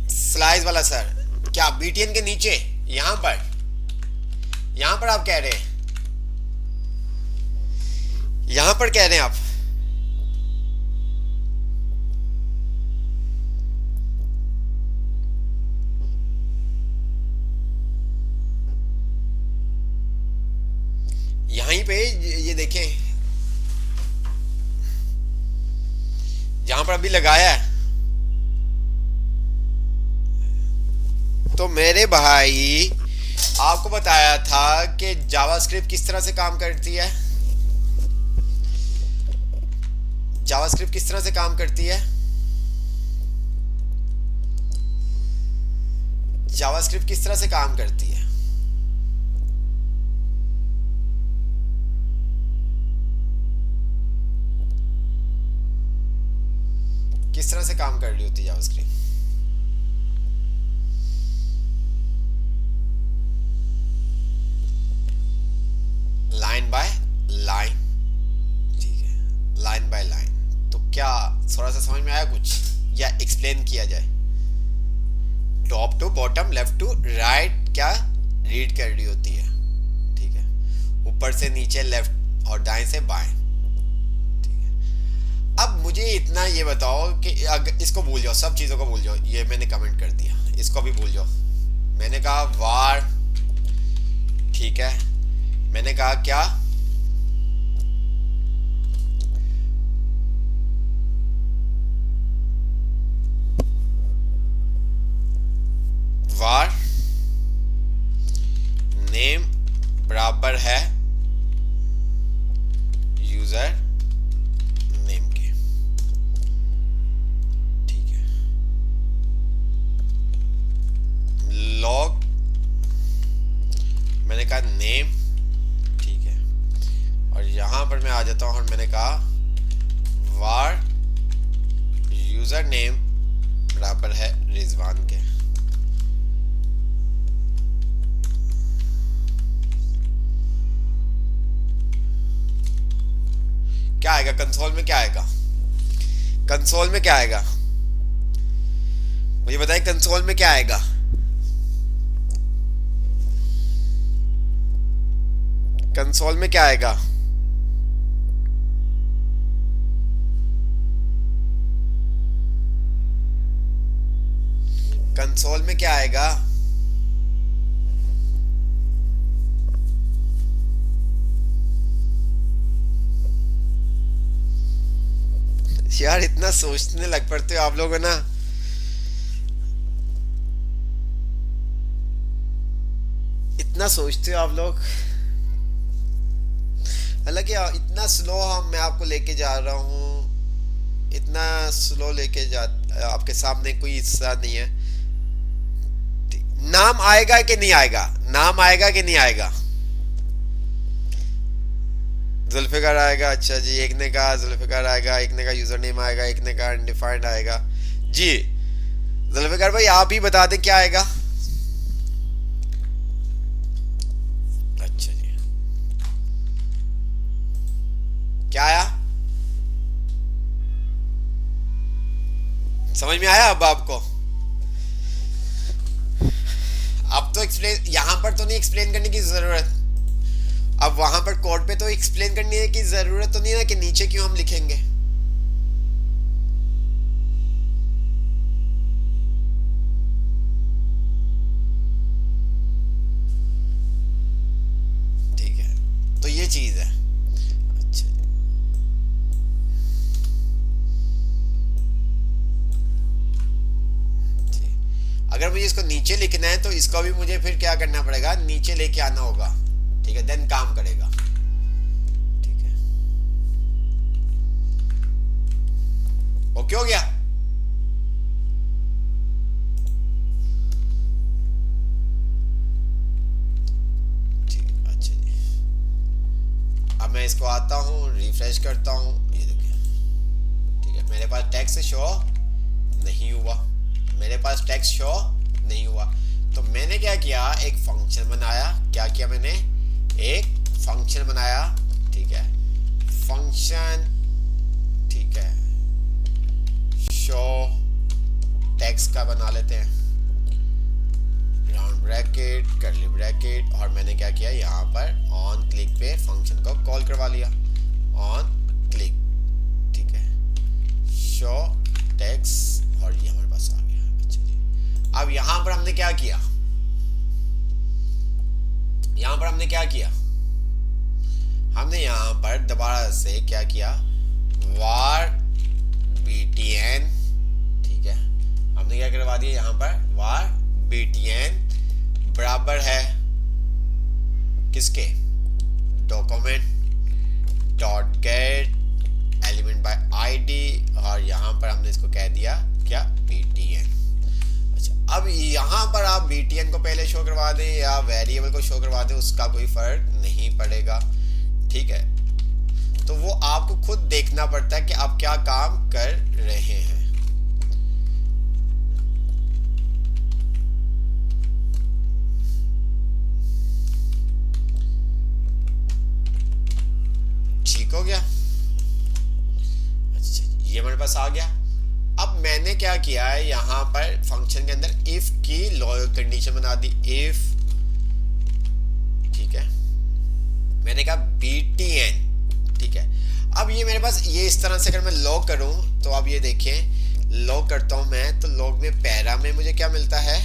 स्लाइस वाला सर, क्या बीटीएन के नीचे? यहां पर, यहां पर आप कह रहे हैं? यहां पर कह रहे हैं आप? यहीं पे ये देखें, जहां पर अभी लगाया है। तो मेरे भाई आपको बताया था कि जावास्क्रिप्ट किस तरह से काम करती है। जावास्क्रिप्ट किस तरह से काम करती है? जावास्क्रिप्ट किस तरह से काम करती है? किस तरह से काम कर रही होती है जावास्क्रिप्ट? लाइन बाय लाइन, ठीक है, लाइन बाय लाइन। तो क्या थोड़ा सा समझ में आया कुछ, या एक्सप्लेन किया जाए? Top to bottom, left to right क्या रीड कर रही होती है, ठीक है, ऊपर से नीचे लेफ्ट और दाएं से बाएं। अब मुझे इतना ये बताओ कि अगर इसको भूल जाओ, सब चीज़ों को भूल जाओ, ये मैंने कमेंट कर दिया, इसको भी भूल जाओ। मैंने कहा वार, ठीक है, मैंने कहा क्या? वार नेम बराबर है यूजर नेम के, ठीक है। लॉग, मैंने कहा नेम, ठीक है, और यहां पर मैं आ जाता हूं और मैंने कहा वार यूजर नेम बराबर है रिजवान के। क्या आएगा कंसोल में? क्या आएगा कंसोल में? क्या आएगा मुझे बताइए, कंसोल में क्या आएगा? कंसोल में क्या आएगा? कंसोल में क्या आएगा? यार इतना सोचने लग पड़ते हो आप लोग, है ना? इतना सोचते हो आप लोग। हालांकि इतना स्लो मैं आपको लेके जा रहा हूँ, इतना स्लो लेके जा, आपके सामने कोई हिस्सा नहीं है। नाम आएगा कि नहीं आएगा? नाम आएगा कि नहीं आएगा? जुल्फिकार आएगा, अच्छा जी। एक ने कहा जुल्फिकार आएगा, एक ने कहा यूजर नेम आएगा, एक ने कहा अनडिफाइंड आएगा। जी जुल्फिकार भाई आप ही बता दें क्या आएगा। अच्छा जी, क्या आया? समझ में आया अब आपको? अब तो एक्सप्लेन, यहां पर तो नहीं एक्सप्लेन करने की जरूरत। अब वहां पर कोड पे तो एक्सप्लेन करने की जरूरत तो नहीं है कि नीचे क्यों हम लिखेंगे। ठीक है, तो ये चीज है। अच्छा, अगर मुझे इसको नीचे लिखना है तो इसको भी मुझे फिर क्या करना पड़ेगा, नीचे लेके आना होगा। ठीक है, देन काम करेगा। ठीक है, ओके हो गया। ठीक है, अच्छा जी। अब मैं इसको आता हूँ, रिफ्रेश करता हूँ, ये देखिए। ठीक है, मेरे पास टेक्स्ट शो नहीं हुआ, मेरे पास टेक्स्ट शो नहीं हुआ। तो मैंने क्या किया, एक फंक्शन बनाया। क्या किया मैंने, एक फंक्शन बनाया। ठीक है, फंक्शन, ठीक है, शो टेक्स्ट का बना लेते हैं, राउंड ब्रैकेट, कर्ली ब्रैकेट, और मैंने क्या किया, यहाँ पर ऑन क्लिक पे फंक्शन को कॉल करवा लिया, ऑन क्लिक। ठीक है, शो टेक्स्ट, और ये हमारे पास आ गया। अच्छा जी, अब यहां पर हमने क्या किया, यहां पर हमने क्या किया, हमने यहां पर दोबारा से क्या किया, var btn। ठीक है, हमने क्या करवा दिया, यहां पर var btn बराबर है किसके, document dot gate element by ID, और यहां पर हमने इसको कह दिया क्या, btn। अच्छा, अब यहां पर आप btn को पहले शो करवा दें या वेरिएबल को शो करवा दें, उसका कोई फर्क नहीं पड़ेगा। ठीक है, तो वो आपको खुद देखना पड़ता है कि आप क्या काम कर रहे हैं। ठीक हो गया। अच्छा, ये हमारे पास आ गया। अब मैंने क्या किया है, यहां पर फंक्शन के अंदर इफ की लॉजिक कंडीशन बना दी, इफ, ठीक है, मैंने कहा btn। ठीक है, अब ये मेरे पास ये इस तरह से अगर मैं लॉग करूं तो अब ये देखें, लॉग करता हूं मैं तो लॉग में पैरा में मुझे क्या मिलता है।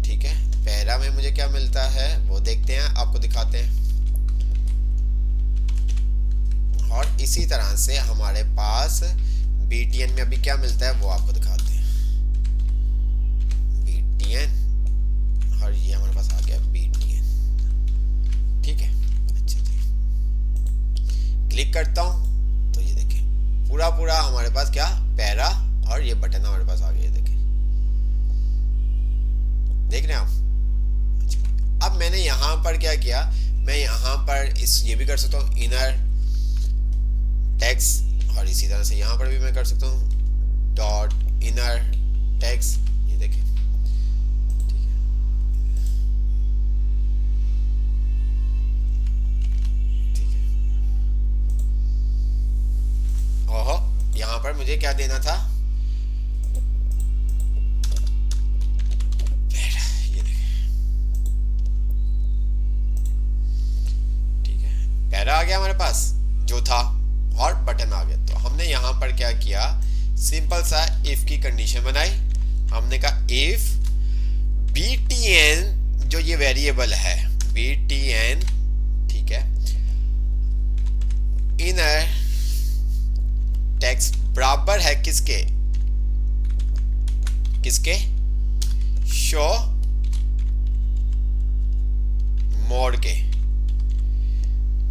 ठीक है, पैरा में मुझे क्या मिलता है वो देखते हैं, आपको दिखाते हैं। और इसी तरह से हमारे पास btn में अभी क्या मिलता है वो आपको दिखाते हैं, btn, और ये हमारे पास आ गया btn। ठीक है, अच्छा जी, क्लिक करता हूं तो ये देखें पूरा पूरा हमारे पास क्या, पैरा, और ये बटन हमारे पास आ गया, देखें, देख रहे हैं आप। अच्छा, अब मैंने यहां पर क्या किया, मैं यहां पर इस ये भी कर सकता हूं, इनर टेक्स्ट, और इसी तरह से यहां पर भी मैं कर सकता हूं डॉट इनर टेक्स्ट, ये देखें। ठीक है, ठीक है, ओहो, यहां पर मुझे क्या देना था, ये देखें। ठीक है, पैरा आ गया हमारे पास जो था, और बटन आ गया। तो हमने यहां पर क्या किया, सिंपल सा इफ की कंडीशन बनाई। हमने कहा इफ btn, जो ये वेरिएबल है btn, ठीक है, इनर टेक्स्ट बराबर है किसके, किसके, शो मोड के।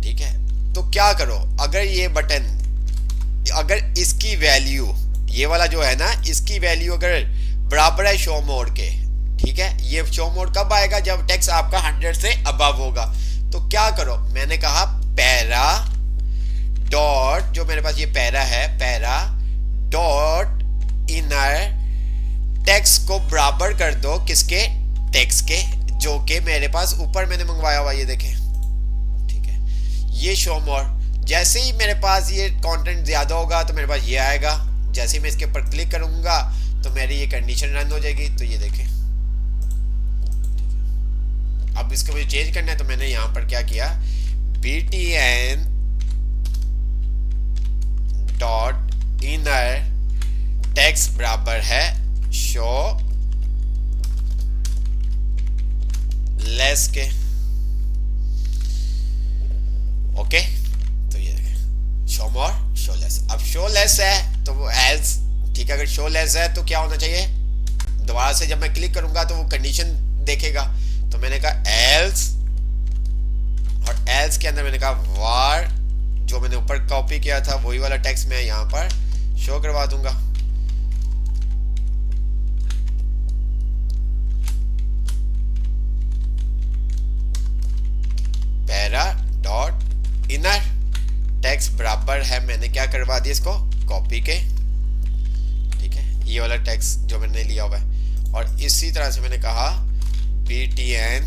ठीक है, तो क्या करो, अगर ये बटन, अगर इसकी वैल्यू, ये वाला जो है ना, इसकी वैल्यू अगर बराबर है शो मोड के, ठीक है, ये शो मोड कब आएगा, जब टेक्स्ट आपका 100 से अबव होगा। तो क्या करो, मैंने कहा पैरा डॉट, जो मेरे पास ये पैरा है, पैरा डॉट इनर टेक्स्ट को बराबर कर दो किसके, टेक्स्ट के, जो कि मेरे पास ऊपर मैंने मंगवाया हुआ, ये देखें। ठीक है, ये शो मोर, जैसे ही मेरे पास ये कंटेंट ज्यादा होगा तो मेरे पास ये आएगा, जैसे ही मैं इसके ऊपर क्लिक करूंगा तो मेरी ये कंडीशन रन हो जाएगी। तो ये देखें, अब इसको मुझे चेंज करना है तो मैंने यहाँ पर क्या किया, btn डॉट इनर टेक्स्ट बराबर है शो लेस के। ओके, तो ये देखें शो मोर शो लेस। अब शो लेस है तो वो एल्स, ठीक है, अगर शो लेस है तो क्या होना चाहिए, दोबारा से जब मैं क्लिक करूंगा तो वो कंडीशन देखेगा। तो मैंने कहा एल्स, और एल्स के अंदर मैंने कहा वार, जो मैंने ऊपर कॉपी किया था वही वाला टेक्स्ट मैं यहाँ पर शो करवा दूंगा। पैरा डॉट इनर टेक्स्ट बराबर है, मैंने क्या करवा दिया इसको कॉपी के, ठीक है, ये वाला टेक्स्ट जो मैंने लिया हुआ है। और इसी तरह से मैंने कहा btn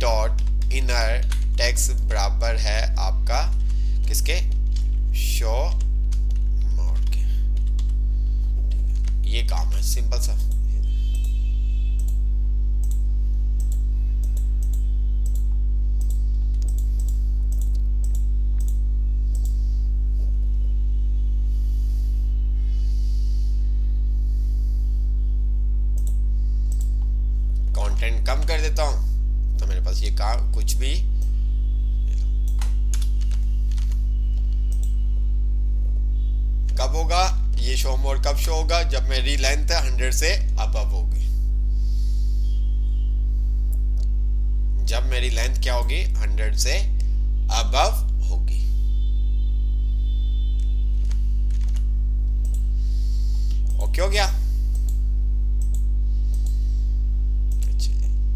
डॉट इनर टेक्स्ट बराबर है आपका किसके, शो मोर के। ये काम है सिंपल सा। कंटेंट कम कर देता हूं तो मेरे पास ये काम कुछ भी, कब होगा ये शो मोर, कब शो होगा, जब मेरी लेंथ 100 से अबव होगी। जब मेरी लेंथ क्या होगी, 100 से अबव होगी। ओके हो गया।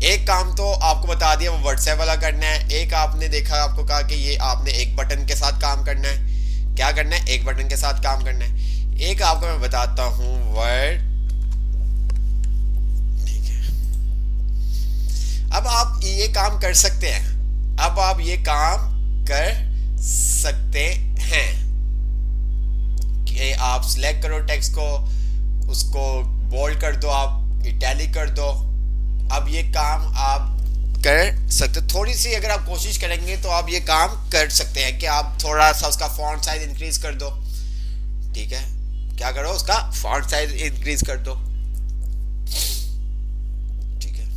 एक काम तो आपको बता दिया वो व्हाट्सएप वाला करना है। एक आपने देखा, आपको कहा कि ये आपने एक बटन के साथ काम करना है। क्या करना है, एक बटन के साथ काम करना है। एक आपको मैं बताता हूं वर्ड, ठीक है। अब आप ये काम कर सकते हैं, अब आप ये काम कर सकते हैं कि आप सिलेक्ट करो टेक्स्ट को, उसको बोल्ड कर दो, आप इटैलिक कर दो। अब ये काम आप कर सकते, थोड़ी सी अगर आप कोशिश करेंगे तो आप ये काम कर सकते हैं कि आप थोड़ा सा उसका फॉन्ट साइज इंक्रीज कर दो, ठीक है, क्या करो उसका फॉन्ट साइज इंक्रीज कर दो, ठीक है।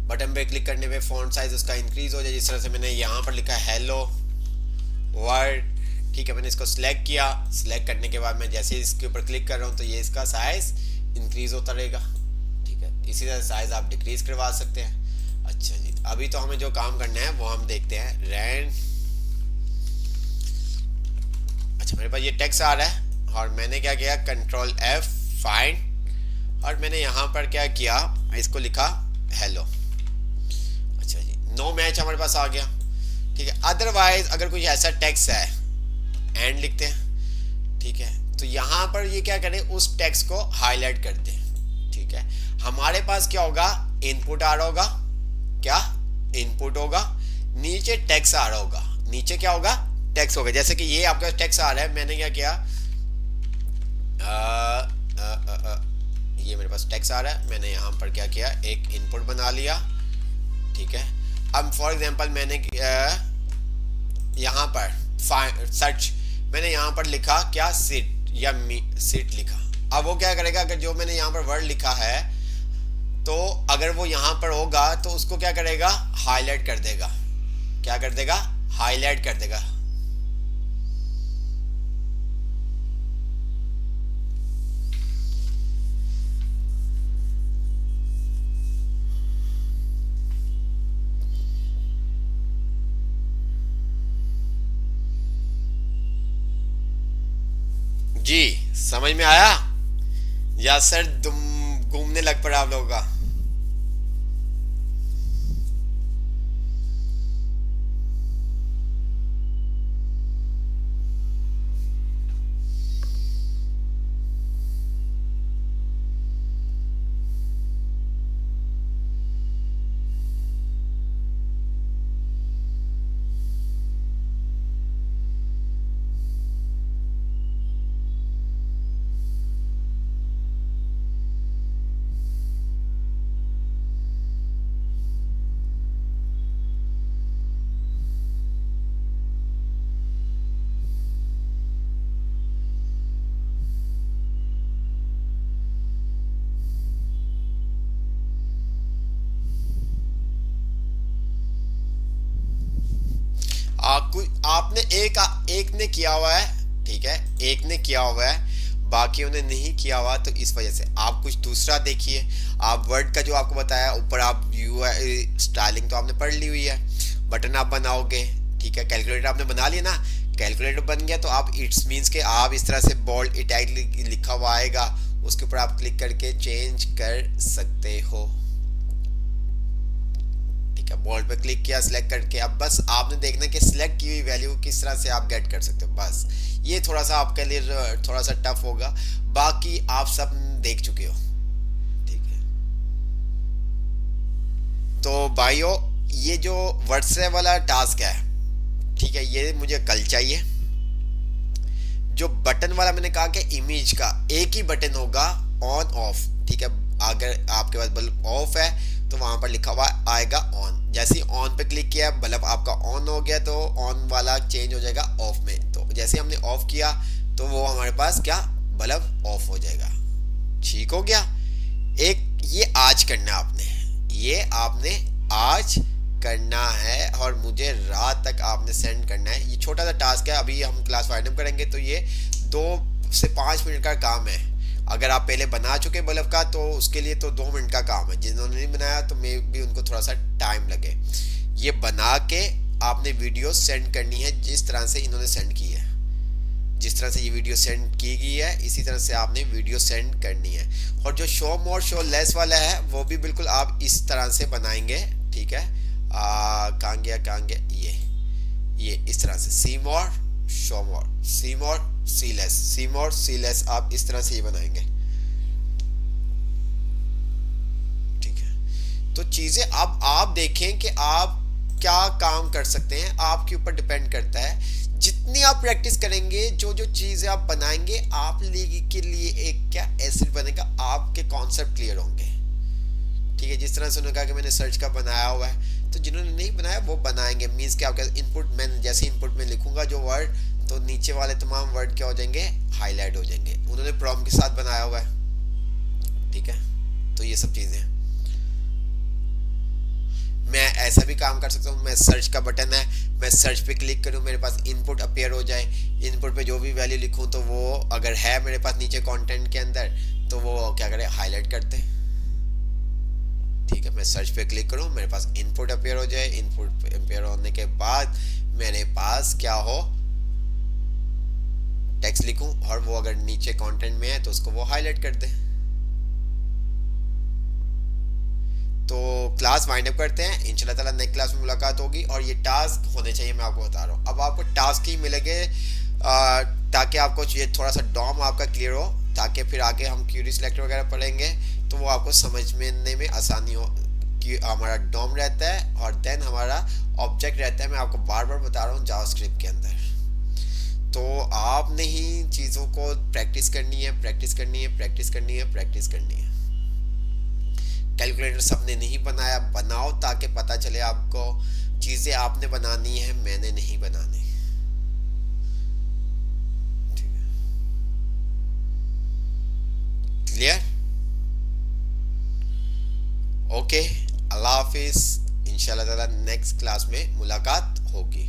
बटन पे क्लिक करने पे फॉन्ट साइज उसका इंक्रीज हो जाए, जिस तरह से मैंने यहाँ पर लिखा है हेलो वर्ड, ठीक है। मैंने इसको सिलेक्ट किया, सिलेक्ट करने के बाद मैं जैसे इसके ऊपर क्लिक कर रहा हूँ तो ये इसका साइज इंक्रीज होता रहेगा, ठीक है। इसी तरह साइज आप डिक्रीज करवा सकते हैं। अच्छा जी, अभी तो हमें जो काम करना है वो हम देखते हैं रैंड। अच्छा, मेरे पास ये टेक्स्ट आ रहा है और मैंने क्या किया, कंट्रोल F फाइंड, और मैंने यहाँ पर क्या किया, इसको लिखा हेलो। अच्छा जी, नो मैच हमारे पास आ गया, ठीक है। अदरवाइज अगर कोई ऐसा टेक्स्ट है, एंड लिखते हैं, ठीक है, तो यहाँ पर ये क्या करें, उस टेक्स्ट को हाईलाइट कर दें, ठीक है। हमारे पास क्या होगा, इनपुट आ रहा होगा, क्या इनपुट होगा, नीचे टेक्स्ट आ रहा होगा, नीचे क्या होगा, टेक्स्ट होगा। जैसे कि ये आपका टेक्स्ट आ रहा है, मैंने क्या किया, ये मेरे पास टेक्स्ट आ रहा है, मैंने यहाँ पर क्या किया, एक इनपुट बना लिया, ठीक है। अब फॉर एग्जांपल मैंने यहाँ पर सर्च, मैंने यहाँ पर लिखा क्या, सिट या सिट लिखा। अब वो क्या करेगा, अगर जो मैंने यहाँ पर वर्ड लिखा है तो अगर वो यहाँ पर होगा तो उसको क्या करेगा, हाईलाइट कर देगा, क्या कर देगा, हाईलाइट कर देगा। जी समझ में आया, या सर तुम घूमने लग पड़ा आप लोगों का। आपने एक ने किया हुआ है, ठीक है, एक ने किया हुआ है, बाकियों ने नहीं किया हुआ, तो इस वजह से आप कुछ दूसरा देखिए। आप वर्ड का जो आपको बताया ऊपर, आप यू स्टाइलिंग तो आपने पढ़ ली हुई है, बटन आप बनाओगे, ठीक है। कैलकुलेटर आपने बना लिया ना, कैलकुलेटर बन गया तो आप इट्स मीन्स के आप इस तरह से बोल्ड इटैलिक लिखा हुआ आएगा, उसके ऊपर आप क्लिक करके चेंज कर सकते हो, ठीक है। बोल्ड पे क्लिक किया, सिलेक्ट करके, अब बस आपने देखना कि सिलेक्ट की हुई वैल्यू किस तरह से आप गेट कर सकते हो। बस ये थोड़ा सा आपके लिए थोड़ा सा टफ होगा, बाकी आप सब देख चुके हो, ठीक है। तो भाइयों, ये जो व्हाट्सएप वाला टास्क है, ठीक है, ये मुझे कल चाहिए। जो बटन वाला मैंने कहा कि इमेज का एक ही बटन होगा, ऑन ऑफ, ठीक है। अगर आपके पास बल्ब ऑफ है तो वहां पर लिखा हुआ आएगा ऑन, जैसे ही ऑन पे क्लिक किया बल्ब आपका ऑन हो गया, तो ऑन वाला चेंज हो जाएगा ऑफ में। तो जैसे हमने ऑफ किया तो वो हमारे पास क्या, बल्ब ऑफ हो जाएगा, ठीक हो गया। एक ये आज करना है आपने, ये आपने आज करना है और मुझे रात तक आपने सेंड करना है। ये छोटा सा टास्क है, अभी हम क्लास फाइंड अप करेंगे तो ये 2 से 5 मिनट का काम है। अगर आप पहले बना चुके बल्ब का तो उसके लिए तो 2 मिनट का काम है, जिन्होंने नहीं बनाया तो मे भी उनको थोड़ा सा टाइम लगे। ये बना के आपने वीडियो सेंड करनी है जिस तरह से इन्होंने सेंड की है, जिस तरह से ये वीडियो सेंड की गई है इसी तरह से आपने वीडियो सेंड करनी है। और जो शो मोर शो लेस वाला है वो भी बिल्कुल आप इस तरह से बनाएंगे, ठीक है। कहाँ गया ये इस तरह से सी मोर शो मोर, सी मोर सी लेस, सी मोर सी लेस, आप इस तरह से ये बनाएंगे, ठीक है। तो चीजें अब आप देखें कि आप क्या काम कर सकते हैं, आपके ऊपर डिपेंड करता है। जितनी आप प्रैक्टिस करेंगे, जो जो चीजें आप बनाएंगे, आप के लिए एक क्या एसिड बनेगा, आपके कॉन्सेप्ट क्लियर होंगे, ठीक है। जिस तरह से उन्होंने कहा कि मैंने सर्च का बनाया हुआ है, तो जिन्होंने नहीं बनाया वो बनाएंगे। मीन्स क्या आपका इनपुट, मैं जैसे इनपुट में लिखूंगा जो वर्ड, तो नीचे वाले तमाम वर्ड क्या हो जाएंगे, हाईलाइट हो जाएंगे। उन्होंने प्रॉम्प्ट के साथ बनाया हुआ है, ठीक है। तो ये सब चीजें मैं ऐसा भी काम कर सकता हूँ, मैं सर्च का बटन है, मैं सर्च पे क्लिक करूँ, मेरे पास इनपुट अपीयर हो जाए, इनपुट पे जो भी वैल्यू लिखूँ तो वो अगर है मेरे पास नीचे कंटेंट के अंदर तो वो क्या करे, हाईलाइट कर दे, ठीक है। मैं सर्च पे क्लिक करूँ, मेरे पास इनपुट अपीयर हो जाए, इनपुट अपीयर होने के बाद मेरे पास क्या हो, टेक्स्ट लिखूं और वो अगर नीचे कंटेंट में है तो उसको वो हाईलाइट कर दे। तो क्लास वाइंड अप करते हैं, इंशाल्लाह ताला नेक्स्ट क्लास में मुलाकात होगी। और ये टास्क होने चाहिए, मैं आपको बता रहा हूँ। अब आपको टास्क ही मिलेंगे ताकि आपको ये थोड़ा सा डॉम आपका क्लियर हो, ताकि फिर आगे हम क्यूरी सिलेक्टर वगैरह पढ़ेंगे तो वो आपको समझने में आसानी हो कि हमारा डॉम रहता है और देन हमारा ऑब्जेक्ट रहता है। मैं आपको बार बार बता रहा हूँ जावास्क्रिप्ट के अंदर। तो आपने ही चीज़ों को प्रैक्टिस करनी है, प्रैक्टिस करनी है, प्रैक्टिस करनी है, प्रैक्टिस करनी है। कैलकुलेटर सबने नहीं बनाया, बनाओ ताकि पता चले आपको चीज़ें आपने बनानी है, मैंने नहीं बनानी, ठीक है। क्लियर? ओके, अल्लाह हाफिज। इंशाल्लाह ताला नेक्स्ट क्लास में मुलाकात होगी।